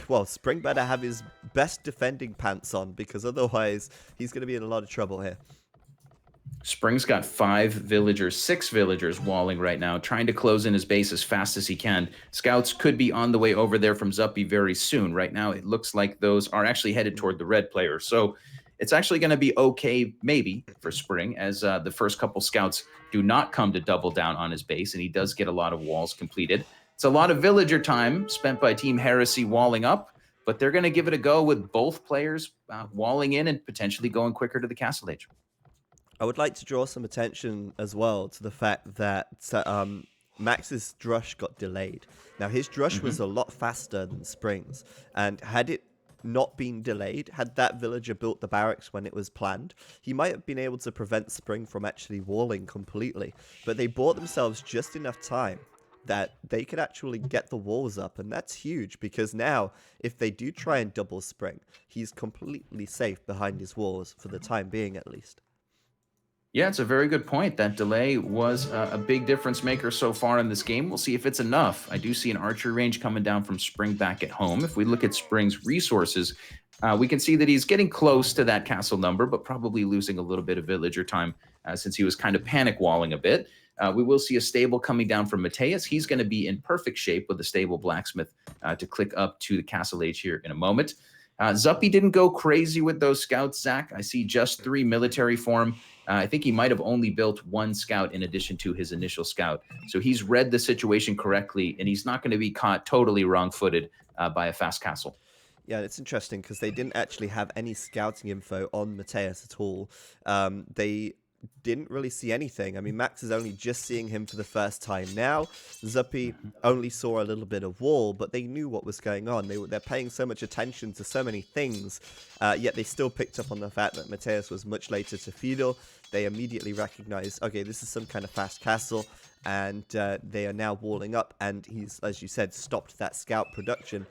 Well, Spring better have his best defending pants on, because otherwise he's going to be in a lot of trouble here. Spring's got 6 villagers walling right now, trying to close in his base as fast as he can. Scouts could be on the way over there from Zuppy very soon. Right now, it looks like those are actually headed toward the red player. So it's actually going to be okay, maybe, for Spring, as the first couple scouts do not come to double down on his base, and he does get a lot of walls completed. It's a lot of villager time spent by Team Heresy walling up, but they're going to give it a go with both players walling in and potentially going quicker to the Castle Age. I would like to draw some attention as well to the fact that Max's drush got delayed. Now, his drush was a lot faster than Spring's, and had it not been delayed, had that villager built the barracks when it was planned, he might have been able to prevent Spring from actually walling completely. But they bought themselves just enough time that they could actually get the walls up, and that's huge, because now, if they do try and double Spring, he's completely safe behind his walls, for the time being at least. Yeah, it's a very good point. That delay was a big difference maker so far in this game. We'll see if it's enough. I do see an archery range coming down from Spring back at home. If we look at Spring's resources, we can see that he's getting close to that castle number, but probably losing a little bit of villager time since he was kind of panic walling a bit. We will see a stable coming down from Mateus. He's going to be in perfect shape with a stable blacksmith to click up to the castle age here in a moment. Zuppy didn't go crazy with those scouts, Zach. I see just 3 military for him. I think he might have only built 1 scout in addition to his initial scout. So he's read the situation correctly, and he's not going to be caught totally wrong-footed by a fast castle. Yeah, it's interesting because they didn't actually have any scouting info on Mateus at all. They didn't really see anything. I mean, Max is only just seeing him for the first time now. Zuppy only saw a little bit of wall, but they knew what was going on. They're paying so much attention to so many things, yet they still picked up on the fact that Mateus was much later to Fidel. They immediately recognized, okay, this is some kind of fast castle, and they are now walling up, and he's, as you said, stopped that scout production.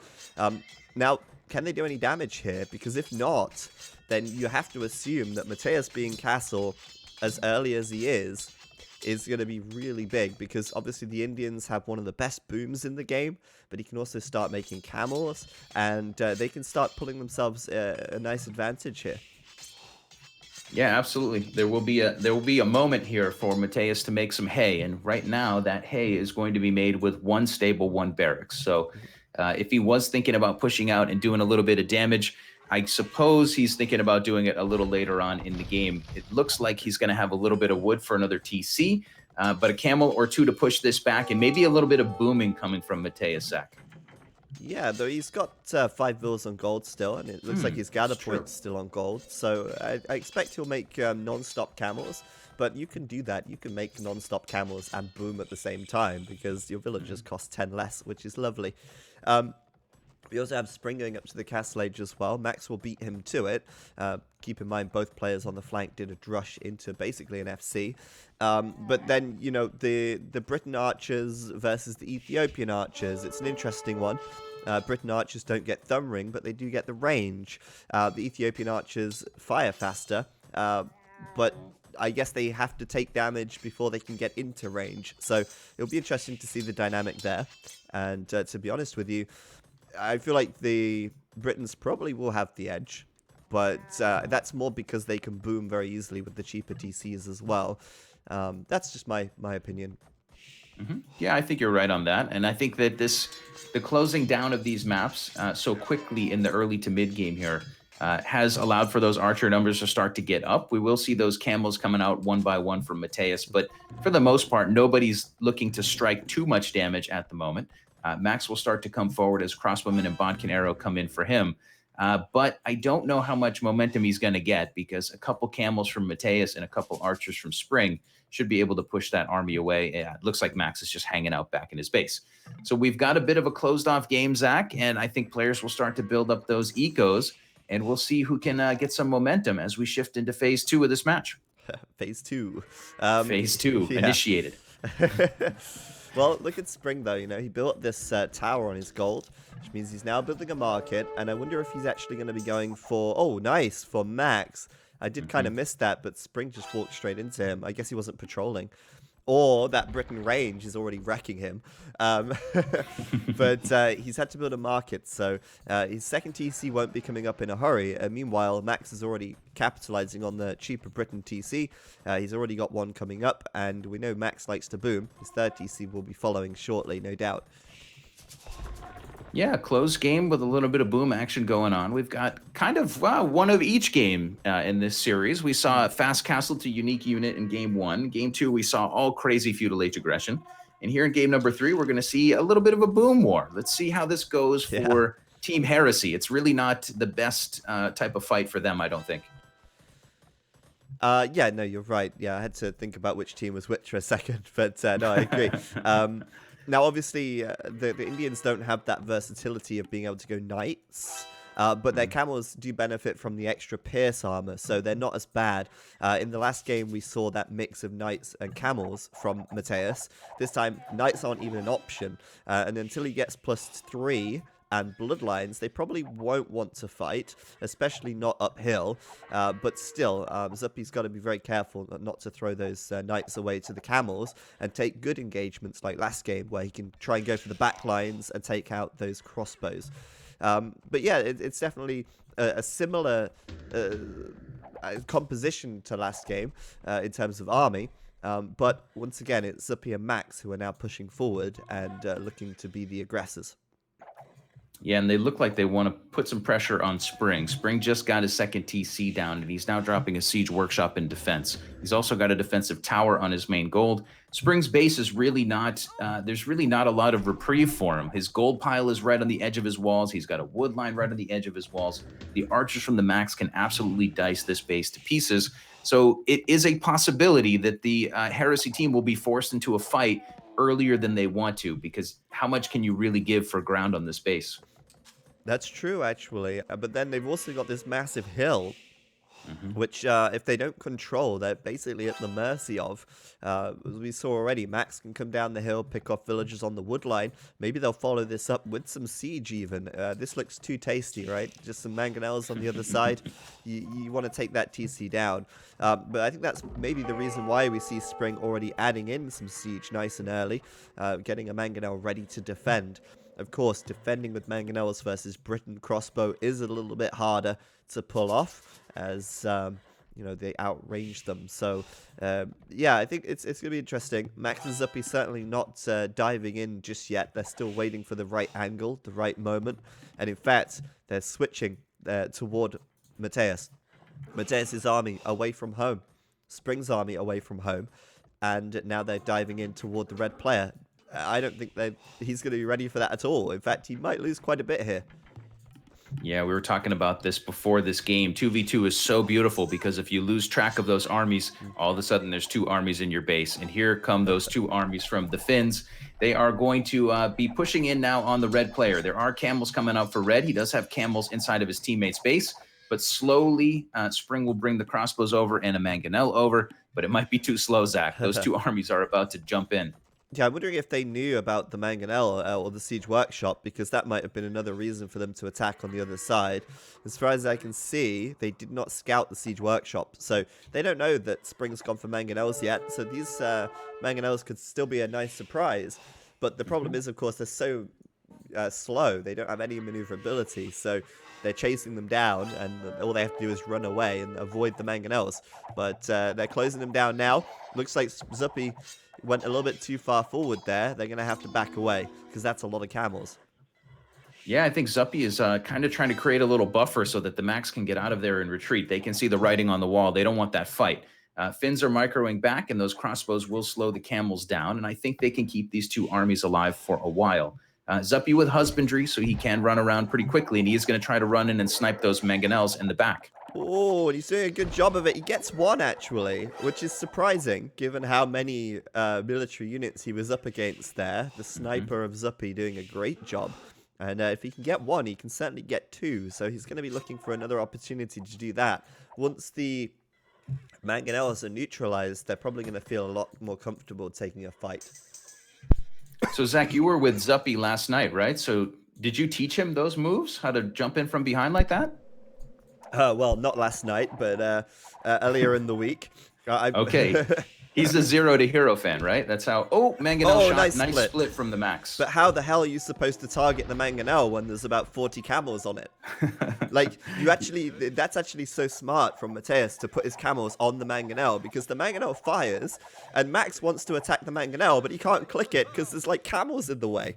Now, can they do any damage here? Because if not, then you have to assume that Mateus being castle as early as he is going to be really big, because obviously the Indians have one of the best booms in the game, but he can also start making camels, and they can start pulling themselves a nice advantage here. Yeah, absolutely. There will be a moment here for Mateus to make some hay, and right now that hay is going to be made with one stable, one barracks. So if he was thinking about pushing out and doing a little bit of damage, I suppose he's thinking about doing it a little later on in the game. It looks like he's going to have a little bit of wood for another TC, but a camel or two to push this back, and maybe a little bit of booming coming from Mateus, Zach. Yeah, though he's got 5 bills on gold still, and it looks like his gather point's still on gold. So I expect he'll make non-stop camels, but you can do that. You can make non-stop camels and boom at the same time, because your villagers cost 10 less, which is lovely. We also have Spring going up to the castle age as well. Max will beat him to it. Keep in mind, both players on the flank did a drush into basically an FC. But then, you know, the Briton archers versus the Ethiopian archers, it's an interesting one. Briton archers don't get thumb ring, but they do get the range. The Ethiopian archers fire faster, but I guess they have to take damage before they can get into range. So it'll be interesting to see the dynamic there. And to be honest with you, I feel like the Britons probably will have the edge, but that's more because they can boom very easily with the cheaper TCs as well. That's just my opinion. Yeah, I think you're right on that. And I think that the closing down of these maps so quickly in the early to mid game here has allowed for those archer numbers to start to get up. We will see those camels coming out one by one from Mateus, but for the most part, nobody's looking to strike too much damage at the moment. Max will start to come forward as Crossbowman and Bodkin Arrow come in for him. But I don't know how much momentum he's going to get, because a couple camels from Mateus and a couple archers from Spring should be able to push that army away. Yeah, it looks like Max is just hanging out back in his base. So we've got a bit of a closed off game, Zach, and I think players will start to build up those ecos, and we'll see who can get some momentum as we shift into phase 2 of this match. Phase 2. Phase 2 initiated. Well, look at Spring, though. You know, he built this tower on his gold, which means he's now building a market, and I wonder if he's actually going to be going for, oh, nice, for Max. I did kind of miss that, but Spring just walked straight into him. I guess he wasn't patrolling. Or that Briton range is already wrecking him. But he's had to build a market, so his second TC won't be coming up in a hurry. Meanwhile, Max is already capitalizing on the cheaper Briton TC. He's already got one coming up, and we know Max likes to boom. His third TC will be following shortly, no doubt. Yeah, close game with a little bit of boom action going on. We've got kind of one of each game in this series. We saw fast castle to unique unit in game 1. Game 2, we saw all crazy feudal age aggression. And here in game number 3, we're going to see a little bit of a boom war. Let's see how this goes for Team Heresy. It's really not the best type of fight for them, I don't think. Yeah, no, you're right. Yeah, I had to think about which team was which for a second, but no, I agree. Now, obviously, the Indians don't have that versatility of being able to go knights, but their camels do benefit from the extra pierce armor, so they're not as bad. In the last game, we saw that mix of knights and camels from Mateus. This time, knights aren't even an option, and until he gets +3 and bloodlines, they probably won't want to fight, especially not uphill. But still, Zuppy's got to be very careful not to throw those knights away to the camels and take good engagements like last game, where he can try and go for the back lines and take out those crossbows. But yeah, it's definitely a similar composition to last game in terms of army. But once again, it's Zuppy and Max who are now pushing forward and looking to be the aggressors. Yeah, and they look like they want to put some pressure on Spring. Spring just got his second TC down, and he's now dropping a siege workshop in defense. He's also got a defensive tower on his main gold. Spring's base is really not, there's really not a lot of reprieve for him. His gold pile is right on the edge of his walls. He's got a wood line right on the edge of his walls. The archers from the Max can absolutely dice this base to pieces. So it is a possibility that the Heresy team will be forced into a fight earlier than they want to, because how much can you really give for ground on this base? That's true, actually. But then they've also got this massive hill, Hmm. which if they don't control, they're basically at the mercy of. As we saw already, Max can come down the hill, pick off villagers on the wood line. Maybe they'll follow this up with some siege even. This looks too tasty, right? Just some mangonels on the other side. You want to take that TC down. But I think that's maybe the reason why we see Spring already adding in some siege nice and early, getting a mangonel ready to defend. Of course, defending with mangonels versus Britain crossbow is a little bit harder to pull off, as they outrange them. So yeah, I think it's gonna be interesting. Max and Zuppy certainly not diving in just yet. They're still waiting for the right angle, the right moment, and in fact they're switching toward Mateus. Mateus's army away from home, Spring's army away from home, and now they're diving in toward the red player. I don't think he's going to be ready for that at all. In fact, he might lose quite a bit here. Yeah, we were talking about this before this game. 2v2 is so beautiful because if you lose track of those armies, all of a sudden there's two armies in your base. And here come those two armies from the Finns. They are going to be pushing in now on the red player. There are camels coming out for red. He does have camels inside of his teammate's base. But slowly, Spring will bring the crossbows over and a mangonel over. But it might be too slow, Zach. Those two armies are about to jump in. Yeah, I'm wondering if they knew about the mangonel or the siege workshop, because that might have been another reason for them to attack on the other side. As far as I can see, they did not scout the siege workshop, so they don't know that Spring's gone for mangonels yet. So these mangonels could still be a nice surprise. But the problem is, of course, they're so slow. They don't have any maneuverability, so they're chasing them down, and all they have to do is run away and avoid the mangonels. But they're closing them down now. Looks like Zuppy went a little bit too far forward there. They're going to have to back away, because that's a lot of camels. Yeah, I think Zuppy is kind of trying to create a little buffer so that the Max can get out of there and retreat. They can see the writing on the wall. They don't want that fight. Finns are microing back, and those crossbows will slow the camels down, and I think they can keep these two armies alive for a while. Zuppy with husbandry, so he can run around pretty quickly, and he is going to try to run in and snipe those mangonels in the back. Oh, and he's doing a good job of it. He gets one, actually, which is surprising, given how many military units he was up against there. The sniper of Zuppy doing a great job. And if he can get one, he can certainly get two. So he's going to be looking for another opportunity to do that. Once the mangonels are neutralized, they're probably going to feel a lot more comfortable taking a fight. So, Zach, you were with Zuppy last night, right? So did you teach him those moves, how to jump in from behind like that? Well, not last night, but earlier in the week. Okay. He's a 0 to hero fan, right? That's how... Oh, mangonel shot. Nice split from the Max. But how the hell are you supposed to target the mangonel when there's about 40 camels on it? Like, that's actually so smart from Mateus to put his camels on the mangonel, because the mangonel fires, and Max wants to attack the mangonel, but he can't click it because there's like camels in the way.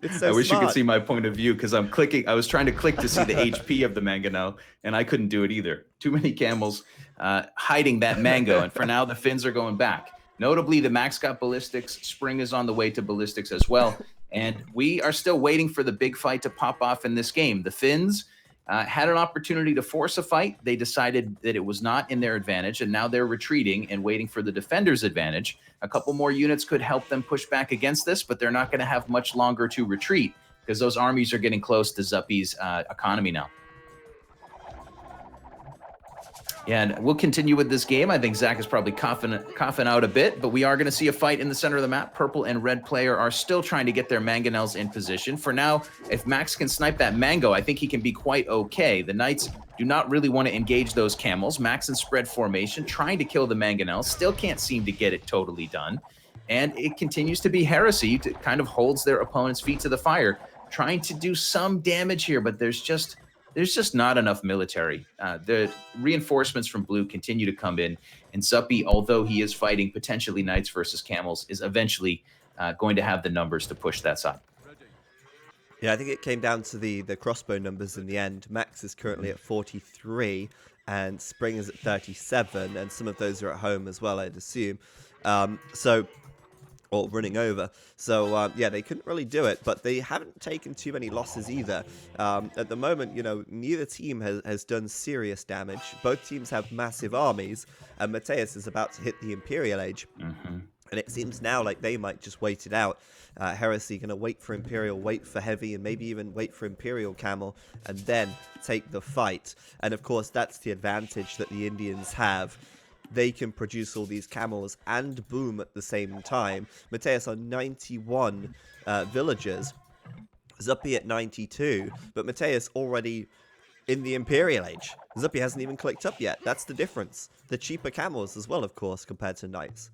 It's so I wish smart. you could see my point of view, because I'm clicking. I was trying to click to see the HP of the mangonel, and I couldn't do it either. Too many camels hiding that mango, and for now the Finns are going back. Notably, the Max got ballistics. Spring is on the way to ballistics as well, and we are still waiting for the big fight to pop off in this game. The Finns had an opportunity to force a fight. They decided that it was not in their advantage, and now they're retreating and waiting for the defender's advantage. A couple more units could help them push back against this, but they're not going to have much longer to retreat because those armies are getting close to Zuppy's economy now. Yeah, and we'll continue with this game. I think Zach is probably coughing out a bit, but we are going to see a fight in the center of the map. Purple and red player are still trying to get their mangonels in position. For now, if Max can snipe that mango, I think he can be quite okay. The Knights do not really want to engage those camels. Max in spread formation, trying to kill the mangonels, still can't seem to get it totally done. And it continues to be Heresy that kind of holds their opponent's feet to the fire, trying to do some damage here, but there's just not enough military. The reinforcements from blue continue to come in, and Zuppy, although he is fighting potentially Knights versus Camels, is eventually going to have the numbers to push that side. Yeah, I think it came down to the crossbow numbers in the end. Max is currently at 43, and Spring is at 37, and some of those are at home as well, I'd assume. So or running over. So, yeah, they couldn't really do it, but they haven't taken too many losses either. At the moment, neither team has done serious damage. Both teams have massive armies, and Mateus is about to hit the Imperial Age. And it seems now like they might just wait it out. Heresy going to wait for Imperial, wait for Heavy, and maybe even wait for Imperial Camel, and then take the fight. And of course, that's the advantage that the Indians have. They can produce all these camels and boom at the same time. Mateus on 91 villagers, Zuppy at 92, but Mateus already in the Imperial Age. Zuppy hasn't even clicked up yet. That's the difference. The cheaper camels as well, of course, compared to knights.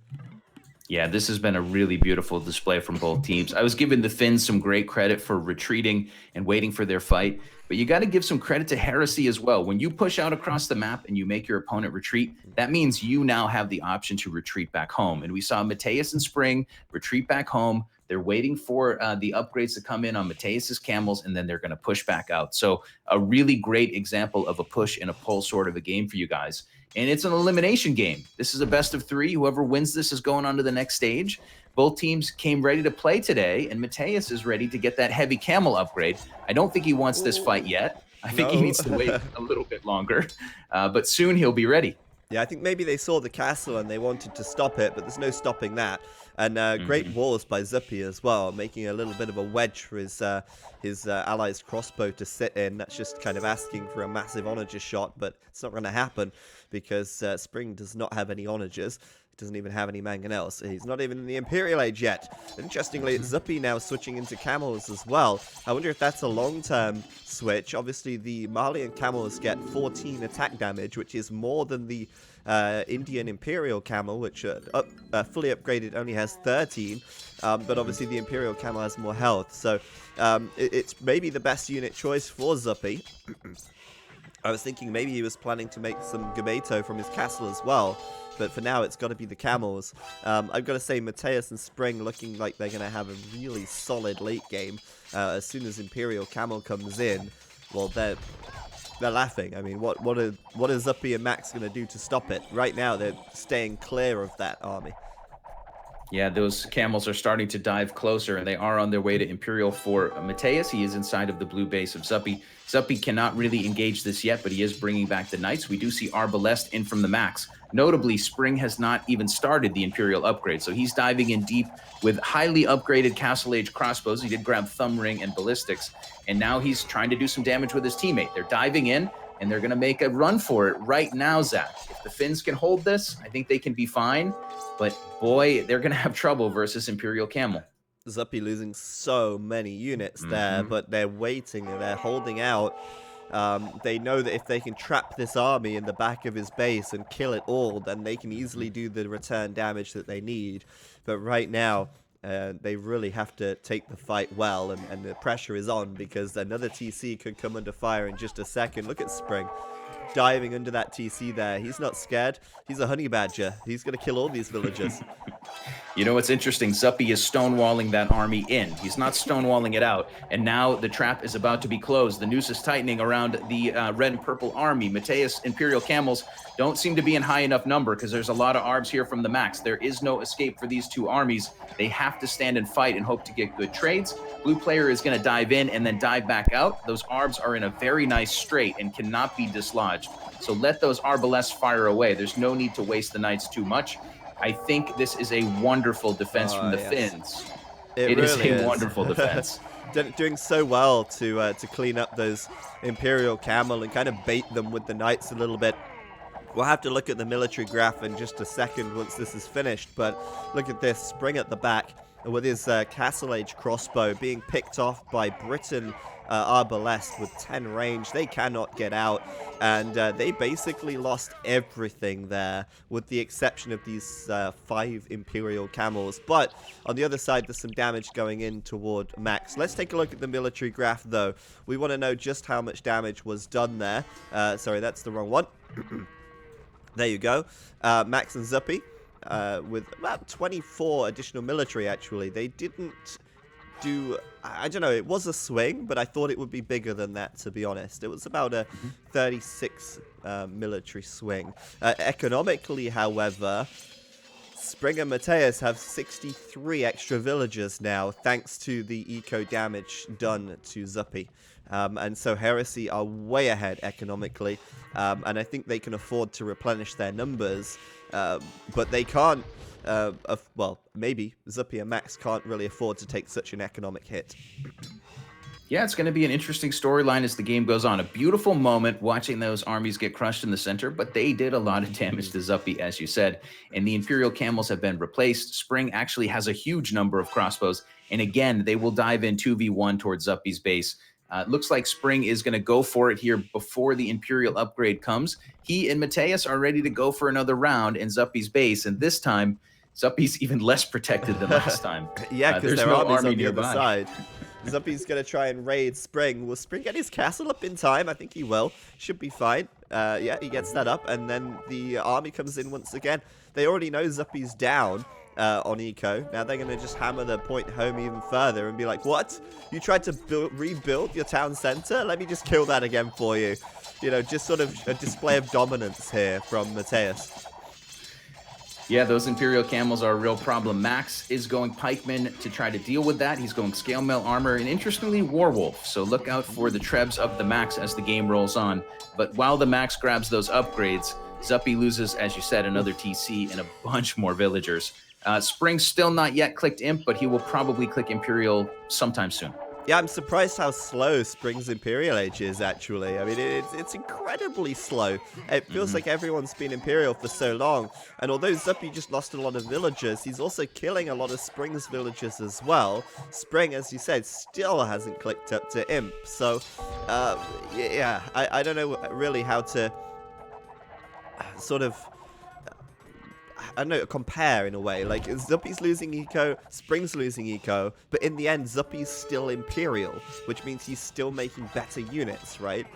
Yeah, this has been a really beautiful display from both teams. I was giving the Finns some great credit for retreating and waiting for their fight, but you got to give some credit to Heresy as well. When you push out across the map and you make your opponent retreat, that means you now have the option to retreat back home. And we saw Mateus and Spring retreat back home. They're waiting for the upgrades to come in on Mateus's camels, and then they're going to push back out. So a really great example of a push and a pull sort of a game for you guys. And it's an elimination game. This is a best of 3. Whoever wins this is going on to the next stage. Both teams came ready to play today, and Mateus is ready to get that heavy camel upgrade. I don't think he wants this fight yet. I think he needs to wait a little bit longer, but soon he'll be ready. Yeah, I think maybe they saw the castle and they wanted to stop it, but there's no stopping that. And great walls by Zuppy as well, making a little bit of a wedge for his allies' crossbow to sit in. That's just kind of asking for a massive onager shot, but it's not going to happen because Spring does not have any onagers. He doesn't even have any mangonels. He's not even in the Imperial Age yet. Interestingly, Zuppy now switching into camels as well. I wonder if that's a long-term switch. Obviously, the Malian camels get 14 attack damage, which is more than the Indian Imperial Camel, which fully upgraded only has 13, but obviously the Imperial Camel has more health, so it's maybe the best unit choice for Zuppy. I was thinking maybe he was planning to make some Gameto from his castle as well, but for now it's got to be the camels. I've got to say Mateus and Spring looking like they're going to have a really solid late game. As soon as Imperial Camel comes in, well, they're laughing. I mean, what are Zuppy and Max going to do to stop it? Right now, they're staying clear of that army. Yeah, those camels are starting to dive closer, and they are on their way to Imperial for Mateus. He is inside of the blue base of Zuppy. Zuppy cannot really engage this yet, but he is bringing back the Knights. We do see Arbalest in from the Max. Notably, Spring has not even started the Imperial upgrade, so he's diving in deep with highly upgraded Castle Age crossbows. He did grab Thumb Ring and Ballistics, and now he's trying to do some damage with his teammate. They're diving in, and they're going to make a run for it right now, Zach. If the Finns can hold this, I think they can be fine. But boy, they're going to have trouble versus Imperial Camel. Zuppy losing so many units there, but they're waiting and they're holding out. They know that if they can trap this army in the back of his base and kill it all, then they can easily do the return damage that they need. But right now, they really have to take the fight well, and the pressure is on because another TC could come under fire in just a second. Look at Spring diving under that TC there. He's not scared. He's a honey badger. He's going to kill all these villagers. You know what's interesting? Zuppy is stonewalling that army in. He's not stonewalling it out. And now the trap is about to be closed. The noose is tightening around the red and purple army. Mateus Imperial Camels don't seem to be in high enough number because there's a lot of arbs here from the Max. There is no escape for these two armies. They have to stand and fight and hope to get good trades. Blue player is going to dive in and then dive back out. Those arbs are in a very nice straight and cannot be dislodged. So let those arbalests fire away. There's no need to waste the knights too much. I think this is a wonderful defense from the Finns. It really is a wonderful defense. Doing so well to clean up those Imperial Camel and kind of bait them with the knights a little bit. We'll have to look at the military graph in just a second once this is finished, but look at this. Spring at the back with his Castle Age crossbow being picked off by Britain Arbalest with 10 range. They cannot get out, and they basically lost everything there with the exception of these 5 Imperial Camels. But on the other side, there's some damage going in toward Max. Let's take a look at the military graph, though. We want to know just how much damage was done there. Sorry, that's the wrong one. There you go. Max and Zuppy with about 24 additional military, actually. They didn't do... I don't know, it was a swing, but I thought it would be bigger than that, to be honest. It was about a 36 military swing. Economically, however, Spring and Mateus have 63 extra villagers now, thanks to the eco damage done to Zuppy. And so Heresy are way ahead economically, and I think they can afford to replenish their numbers, but they can't, well, maybe Zuppy and Max can't really afford to take such an economic hit. Yeah, it's going to be an interesting storyline as the game goes on. A beautiful moment watching those armies get crushed in the center, but they did a lot of damage to Zuppy, as you said. And the Imperial Camels have been replaced. Spring actually has a huge number of crossbows. And again, they will dive in 2v1 towards Zuppy's base. Looks like Spring is going to go for it here before the Imperial upgrade comes. He and Mateus are ready to go for another round in Zuppy's base. And this time, Zuppy's even less protected than last time. Yeah, because there's their no army's army on the nearby. other side. Zuppy's going to try and raid Spring. Will Spring get his castle up in time? I think he will. Should be fine. Yeah, he gets that up, and then the army comes in once again. They already know Zuppy's down on eco. Now they're going to just hammer the point home even further and be like, what? You tried to rebuild your town center? Let me just kill that again for you. You know, just sort of a display of dominance here from Mateus. Yeah, those Imperial Camels are a real problem. Max is going Pikeman to try to deal with that. He's going Scale Mail Armor and, interestingly, Warwolf. So look out for the Trebs of the Max as the game rolls on. But while the Max grabs those upgrades, Zuppy loses, as you said, another TC and a bunch more villagers. Spring's still not yet clicked Imp, but he will probably click Imperial sometime soon. Yeah, I'm surprised how slow Spring's Imperial Age is, actually. I mean, it's incredibly slow. It feels like everyone's been Imperial for so long. And although Zuppy just lost a lot of villagers, he's also killing a lot of Spring's villagers as well. Spring, as you said, still hasn't clicked up to Imp. So, yeah, I don't know really how to sort of... I don't know, compare in a way. Like, Zuppy's losing eco, Spring's losing eco, but in the end, Zuppy's still Imperial, which means he's still making better units, right?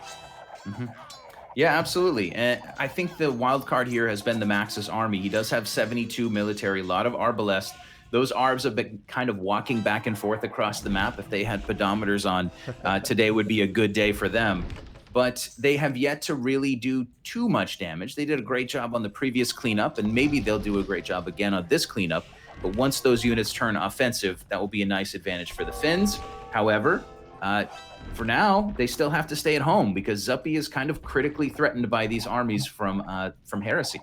Yeah, absolutely. And I think the wild card here has been the Max's army. He does have 72 military, a lot of Arbalest. Those Arbs have been kind of walking back and forth across the map. If they had pedometers on, today would be a good day for them. But they have yet to really do too much damage. They did a great job on the previous cleanup, and maybe they'll do a great job again on this cleanup. But once those units turn offensive, that will be a nice advantage for the Finns. However, for now, they still have to stay at home because Zuppy is kind of critically threatened by these armies from Heresy.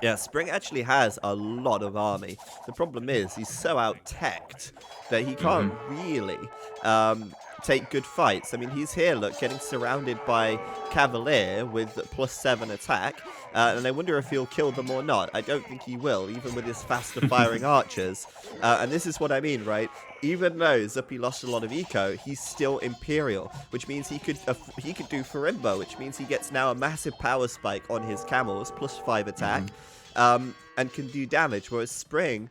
Yeah, Spring actually has a lot of army. The problem is he's so out-teched that he can't really take good fights. I mean, he's here, look, getting surrounded by Cavalier with +7 attack, and I wonder if he'll kill them or not. I don't think he will, even with his faster-firing archers. And this is what I mean, right? Even though Zuppy lost a lot of eco, he's still Imperial, which means he could do Furimbo, which means he gets now a massive power spike on his camels, +5 attack, and can do damage, whereas Spring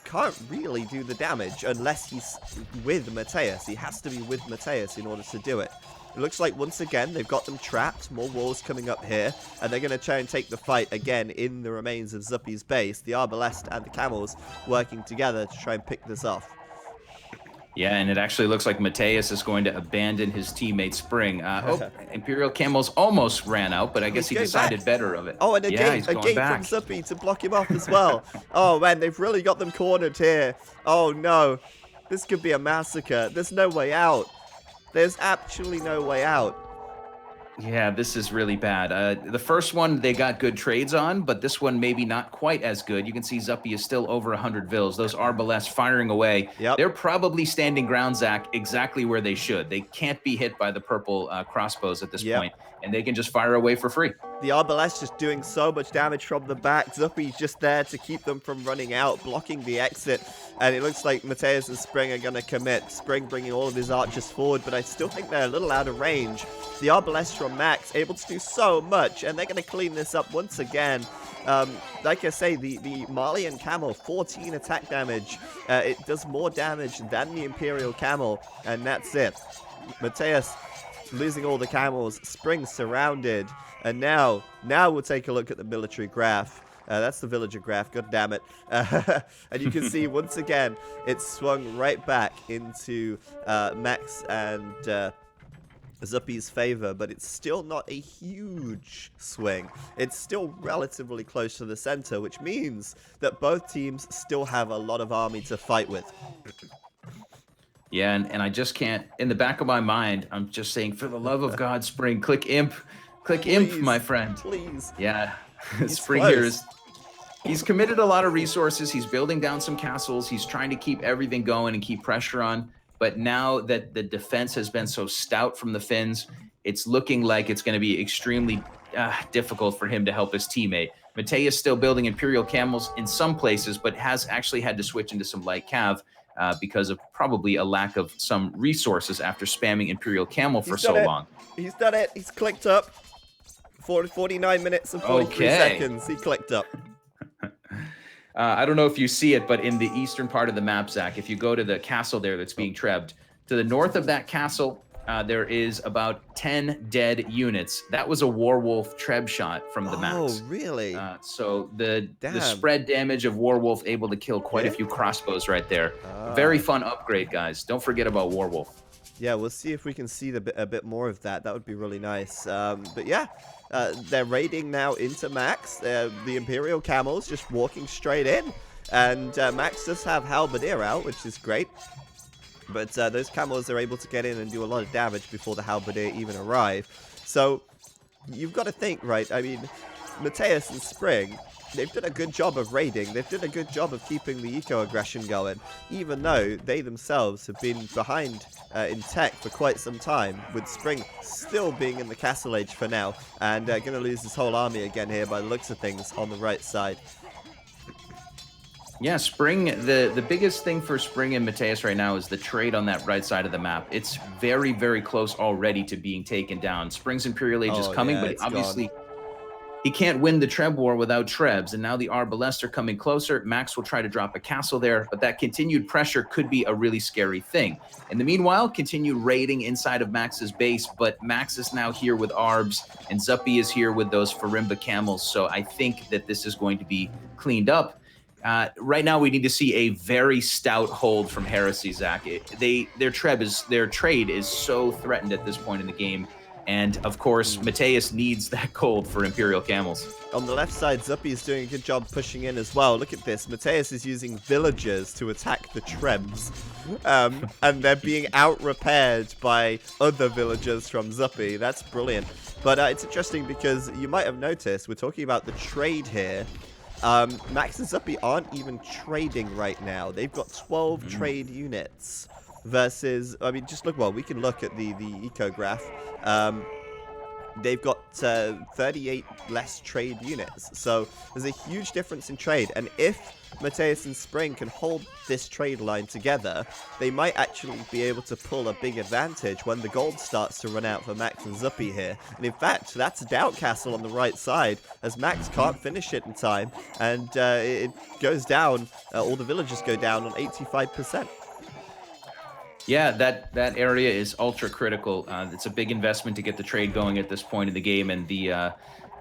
can't really do the damage unless he's with Mateus. He has to be with Mateus in order to do it. It looks like once again they've got them trapped, more walls coming up here, and they're going to try and take the fight again in the remains of Zuppy's base, the Arbalest and the Camels working together to try and pick this off. Yeah, and it actually looks like Mateus is going to abandon his teammate Spring. Imperial Camels almost ran out, but I guess he decided better of it. Oh, and a gate from back. Zuppy to block him off as well. Oh, man, they've really got them cornered here. Oh, no. This could be a massacre. There's no way out. There's actually no way out. Yeah, this is really bad. The first one, they got good trades on, but this one maybe not quite as good. You can see Zuppy is still over 100 vills. Those Arbalest firing away. Yep. They're probably standing ground, Zach, exactly where they should. They can't be hit by the purple crossbows at this point, and they can just fire away for free. The Arbalest just doing so much damage from the back. Zuppy's just there to keep them from running out, blocking the exit. And it looks like Mateus and Spring are going to commit. Spring bringing all of his archers forward, but I still think they're a little out of range. The Arbalest from Max able to do so much, and they're going to clean this up once again. Like I say, the Malian Camel, 14 attack damage. It does more damage than the Imperial Camel, and that's it. Mateus losing all the camels, Spring surrounded, and now we'll take a look at the military graph. That's the villager graph, god damn it. And you can see once again, it's swung right back into Max and Zuppy's favor, but it's still not a huge swing. It's still relatively close to the center, which means that both teams still have a lot of army to fight with. Yeah, and I just can't, in the back of my mind, I'm just saying, for the love of God, Spring, click imp. Click Please, imp, my friend. Please. Yeah, He's Spring close. here is, he's committed a lot of resources. He's building down some castles. He's trying to keep everything going and keep pressure on. But now that the defense has been so stout from the Finns, it's looking like it's going to be extremely difficult for him to help his teammate. Matei is still building Imperial Camels in some places, but has actually had to switch into some light cav because of probably a lack of some resources after spamming Imperial Camel for so long. He's done it. He's clicked up. 49 minutes and 43 seconds. He clicked up. I don't know if you see it, but in the eastern part of the map, Zach, if you go to the castle there that's being trebbed, to the north of that castle, there is about 10 dead units. That was a Warwolf treb shot from the Max. Oh, really? So the spread damage of Warwolf able to kill quite a few crossbows right there. Very fun upgrade, guys. Don't forget about Warwolf. Yeah, we'll see if we can see a bit more of that. That would be really nice. But yeah, they're raiding now into Max. The Imperial Camels just walking straight in. And Max does have Halberdier out, which is great. But those Camels are able to get in and do a lot of damage before the Halberdier even arrive. So you've got to think, right? I mean, Mateus and Spring, they've done a good job of raiding. They've done a good job of keeping the eco-aggression going, even though they themselves have been behind in tech for quite some time, with Spring still being in the Castle Age for now, and going to lose his whole army again here by the looks of things on the right side. Yeah, Spring, the biggest thing for Spring and Mateus right now is the trade on that right side of the map. It's very, very close already to being taken down. Spring's Imperial Age is coming, but obviously he can't win the Treb War without Trebs, and now the Arbalest are coming closer. Max will try to drop a castle there, but that continued pressure could be a really scary thing. In the meanwhile, continue raiding inside of Max's base, but Max is now here with Arbs, and Zuppy is here with those Farimba camels, so I think that this is going to be cleaned up. Right now, we need to see a very stout hold from Heresy, Zach. Their trade is so threatened at this point in the game. And, of course, Mateus needs that gold for Imperial Camels. On the left side, Zuppy is doing a good job pushing in as well. Look at this. Mateus is using villagers to attack the Trebs. And they're being out-repaired by other villagers from Zuppy. That's brilliant. But it's interesting because you might have noticed, we're talking about the trade here. Max and Zuppy aren't even trading right now. They've got 12 trade units versus, I mean, just look, well, we can look at the eco graph. They've got 38 less trade units. So there's a huge difference in trade. And if Mateus and Spring can hold this trade line together, they might actually be able to pull a big advantage when the gold starts to run out for Max and Zuppy here. And in fact, that's a doubt castle on the right side, as Max can't finish it in time. And it goes down, all the villagers go down on 85%. Yeah, that area is ultra critical. It's a big investment to get the trade going at this point in the game, and the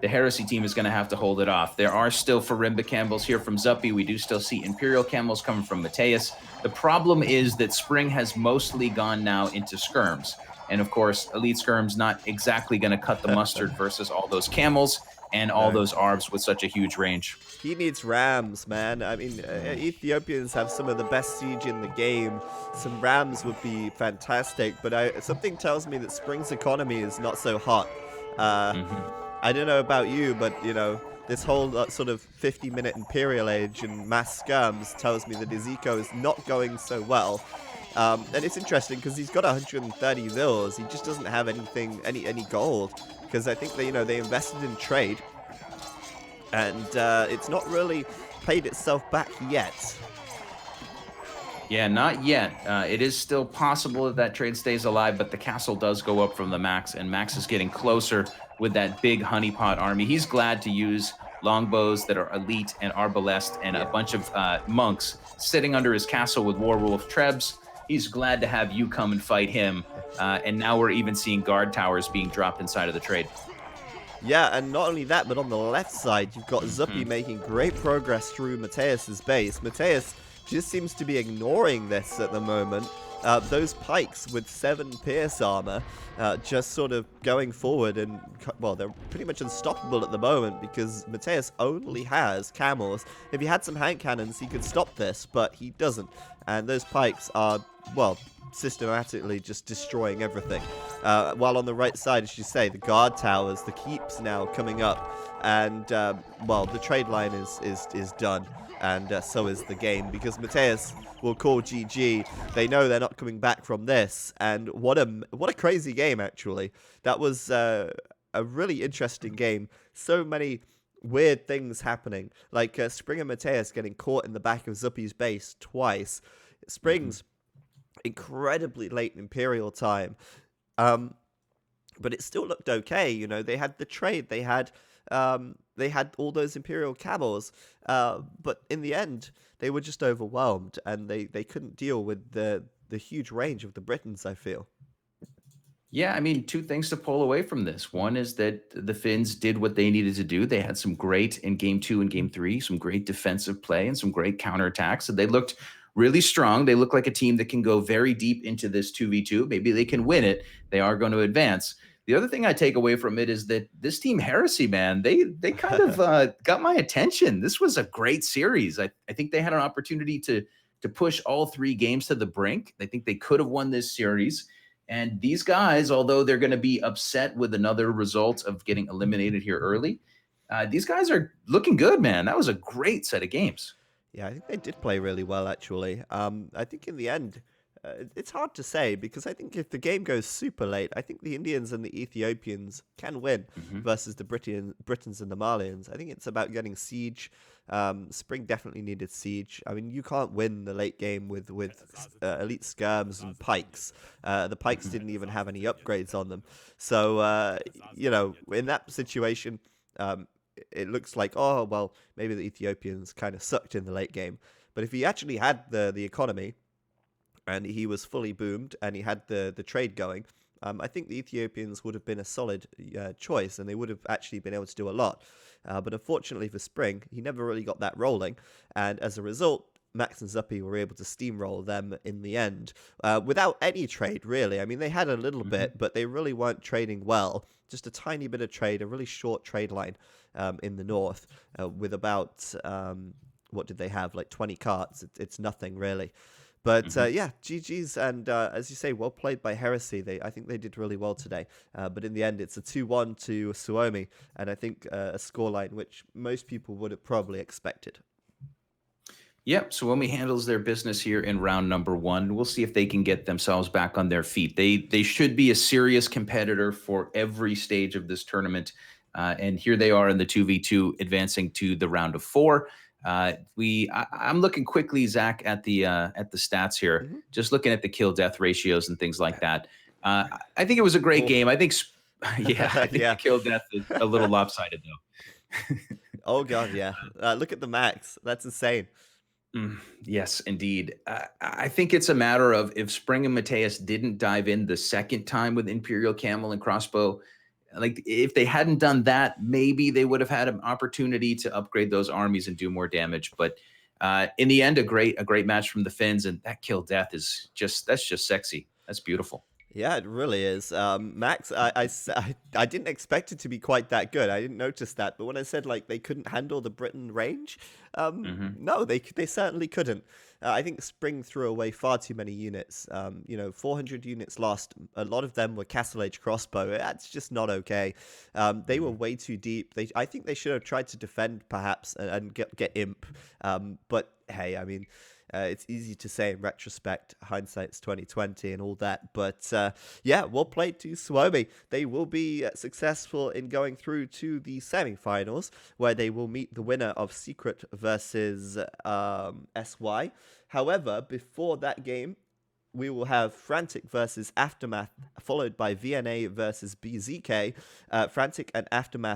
Heresy team is going to have to hold it off. There are still Farimba Camels here from Zuppy. We do still see Imperial Camels coming from Mateus. The problem is that Spring has mostly gone now into skirms. And of course, Elite Skirm's not exactly going to cut the mustard versus all those camels and all those Arbs with such a huge range. He needs rams, man. I mean, Ethiopians have some of the best siege in the game. Some rams would be fantastic, but something tells me that Spring's economy is not so hot. I don't know about you, but, you know, this whole sort of 50-minute Imperial Age and mass skirms tells me that his eco is not going so well. And it's interesting because he's got 130 vils. He just doesn't have anything, any gold, because I think they invested in trade, and it's not really paid itself back yet. Yeah, not yet. It is still possible that trade stays alive, but the castle does go up from the Max, and Max is getting closer with that big honeypot army. He's glad to use longbows that are elite and arbalest and a bunch of monks sitting under his castle with Warwolf Trebs. He's glad to have you come and fight him. And now we're even seeing guard towers being dropped inside of the trade. Yeah, and not only that, but on the left side, you've got Zuppy making great progress through Mateus's base. Mateus just seems to be ignoring this at the moment. those pikes with 7 pierce armor just sort of going forward, and well, they're pretty much unstoppable at the moment because Mateus only has camels. If he had some hand cannons, he could stop this, but he doesn't. And those pikes are, well, systematically just destroying everything. While on the right side, as you say, the guard towers, the keeps now coming up, and well, the trade line is done, and so is the game, because Mateus will call GG. They know they're not coming back from this, and what a crazy game, actually. That was a really interesting game. So many weird things happening, like Spring and Mateus getting caught in the back of Zuppy's base twice. Spring's incredibly late Imperial time, but it still looked okay. You know, they had the trade, they had all those Imperial camels, but in the end, they were just overwhelmed, and they couldn't deal with the huge range of the Britons, I feel. Yeah, I mean, two things to pull away from this. One is that the Finns did what they needed to do. They had some great in game 2 and game 3, some great defensive play and some great counterattacks. So they looked really strong. They look like a team that can go very deep into this 2v2. Maybe they can win it. They are going to advance. The other thing I take away from it is that this team Heresy, man, they kind of got my attention. This was a great series. I think they had an opportunity to push all 3 games to the brink. I think they could have won this series. And these guys, although they're going to be upset with another result of getting eliminated here early, these guys are looking good, man. That was a great set of games. Yeah, I think they did play really well, actually. I think in the end, it's hard to say, because I think if the game goes super late, I think the Indians and the Ethiopians can win versus the Britons and the Malians. I think it's about getting siege. Spring definitely needed siege. I mean, you can't win the late game with elite skirms and pikes. The pikes didn't even have any upgrades on them. So, you know, in that situation, it looks like, oh, well, maybe the Ethiopians kind of sucked in the late game. But if he actually had the economy, and he was fully boomed, and he had the trade going, I think the Ethiopians would have been a solid choice, and they would have actually been able to do a lot. But unfortunately for Spring, he never really got that rolling, and as a result, Max and Zuppy were able to steamroll them in the end, without any trade, really. I mean, they had a little bit, but they really weren't trading well. Just a tiny bit of trade, a really short trade line in the north, with about, what did they have, like 20 carts? It's nothing, really. But yeah, GG's, and as you say, well played by Heresy. I think they did really well today. But in the end, it's a 2-1 to Suomi, and I think a scoreline which most people would have probably expected. Yep, Suomi handles their business here in round number 1. We'll see if they can get themselves back on their feet. They should be a serious competitor for every stage of this tournament. And here they are in the 2v2, advancing to the round of 4. I'm looking quickly, Zach, at the stats here, just looking at the kill death ratios and things like that. I think it was a great game. I think, I think the kill death is a little lopsided though. Oh god, yeah. Look at the max. That's insane. Yes, indeed. I think it's a matter of if Spring and Mateus didn't dive in the second time with Imperial Camel and Crossbow, like if they hadn't done that, maybe they would have had an opportunity to upgrade those armies and do more damage. But in the end, a great match from the Finns, and that kill death is that's just sexy. That's beautiful. Yeah, it really is. Max, I didn't expect it to be quite that good. I didn't notice that. But when I said like they couldn't handle the Britain range, no, they certainly couldn't. I think Spring threw away far too many units. 400 units lost. A lot of them were Castle Age crossbow. That's just not okay. They were way too deep. I think they should have tried to defend perhaps and get imp. But hey, I mean, it's easy to say in retrospect. Hindsight's 2020 and all that. But yeah, well played to Suomi. They will be successful in going through to the semi-finals, where they will meet the winner of Secret versus SY. However, before that game, we will have Frantic versus Aftermath, followed by VNA versus BZK. Frantic and Aftermath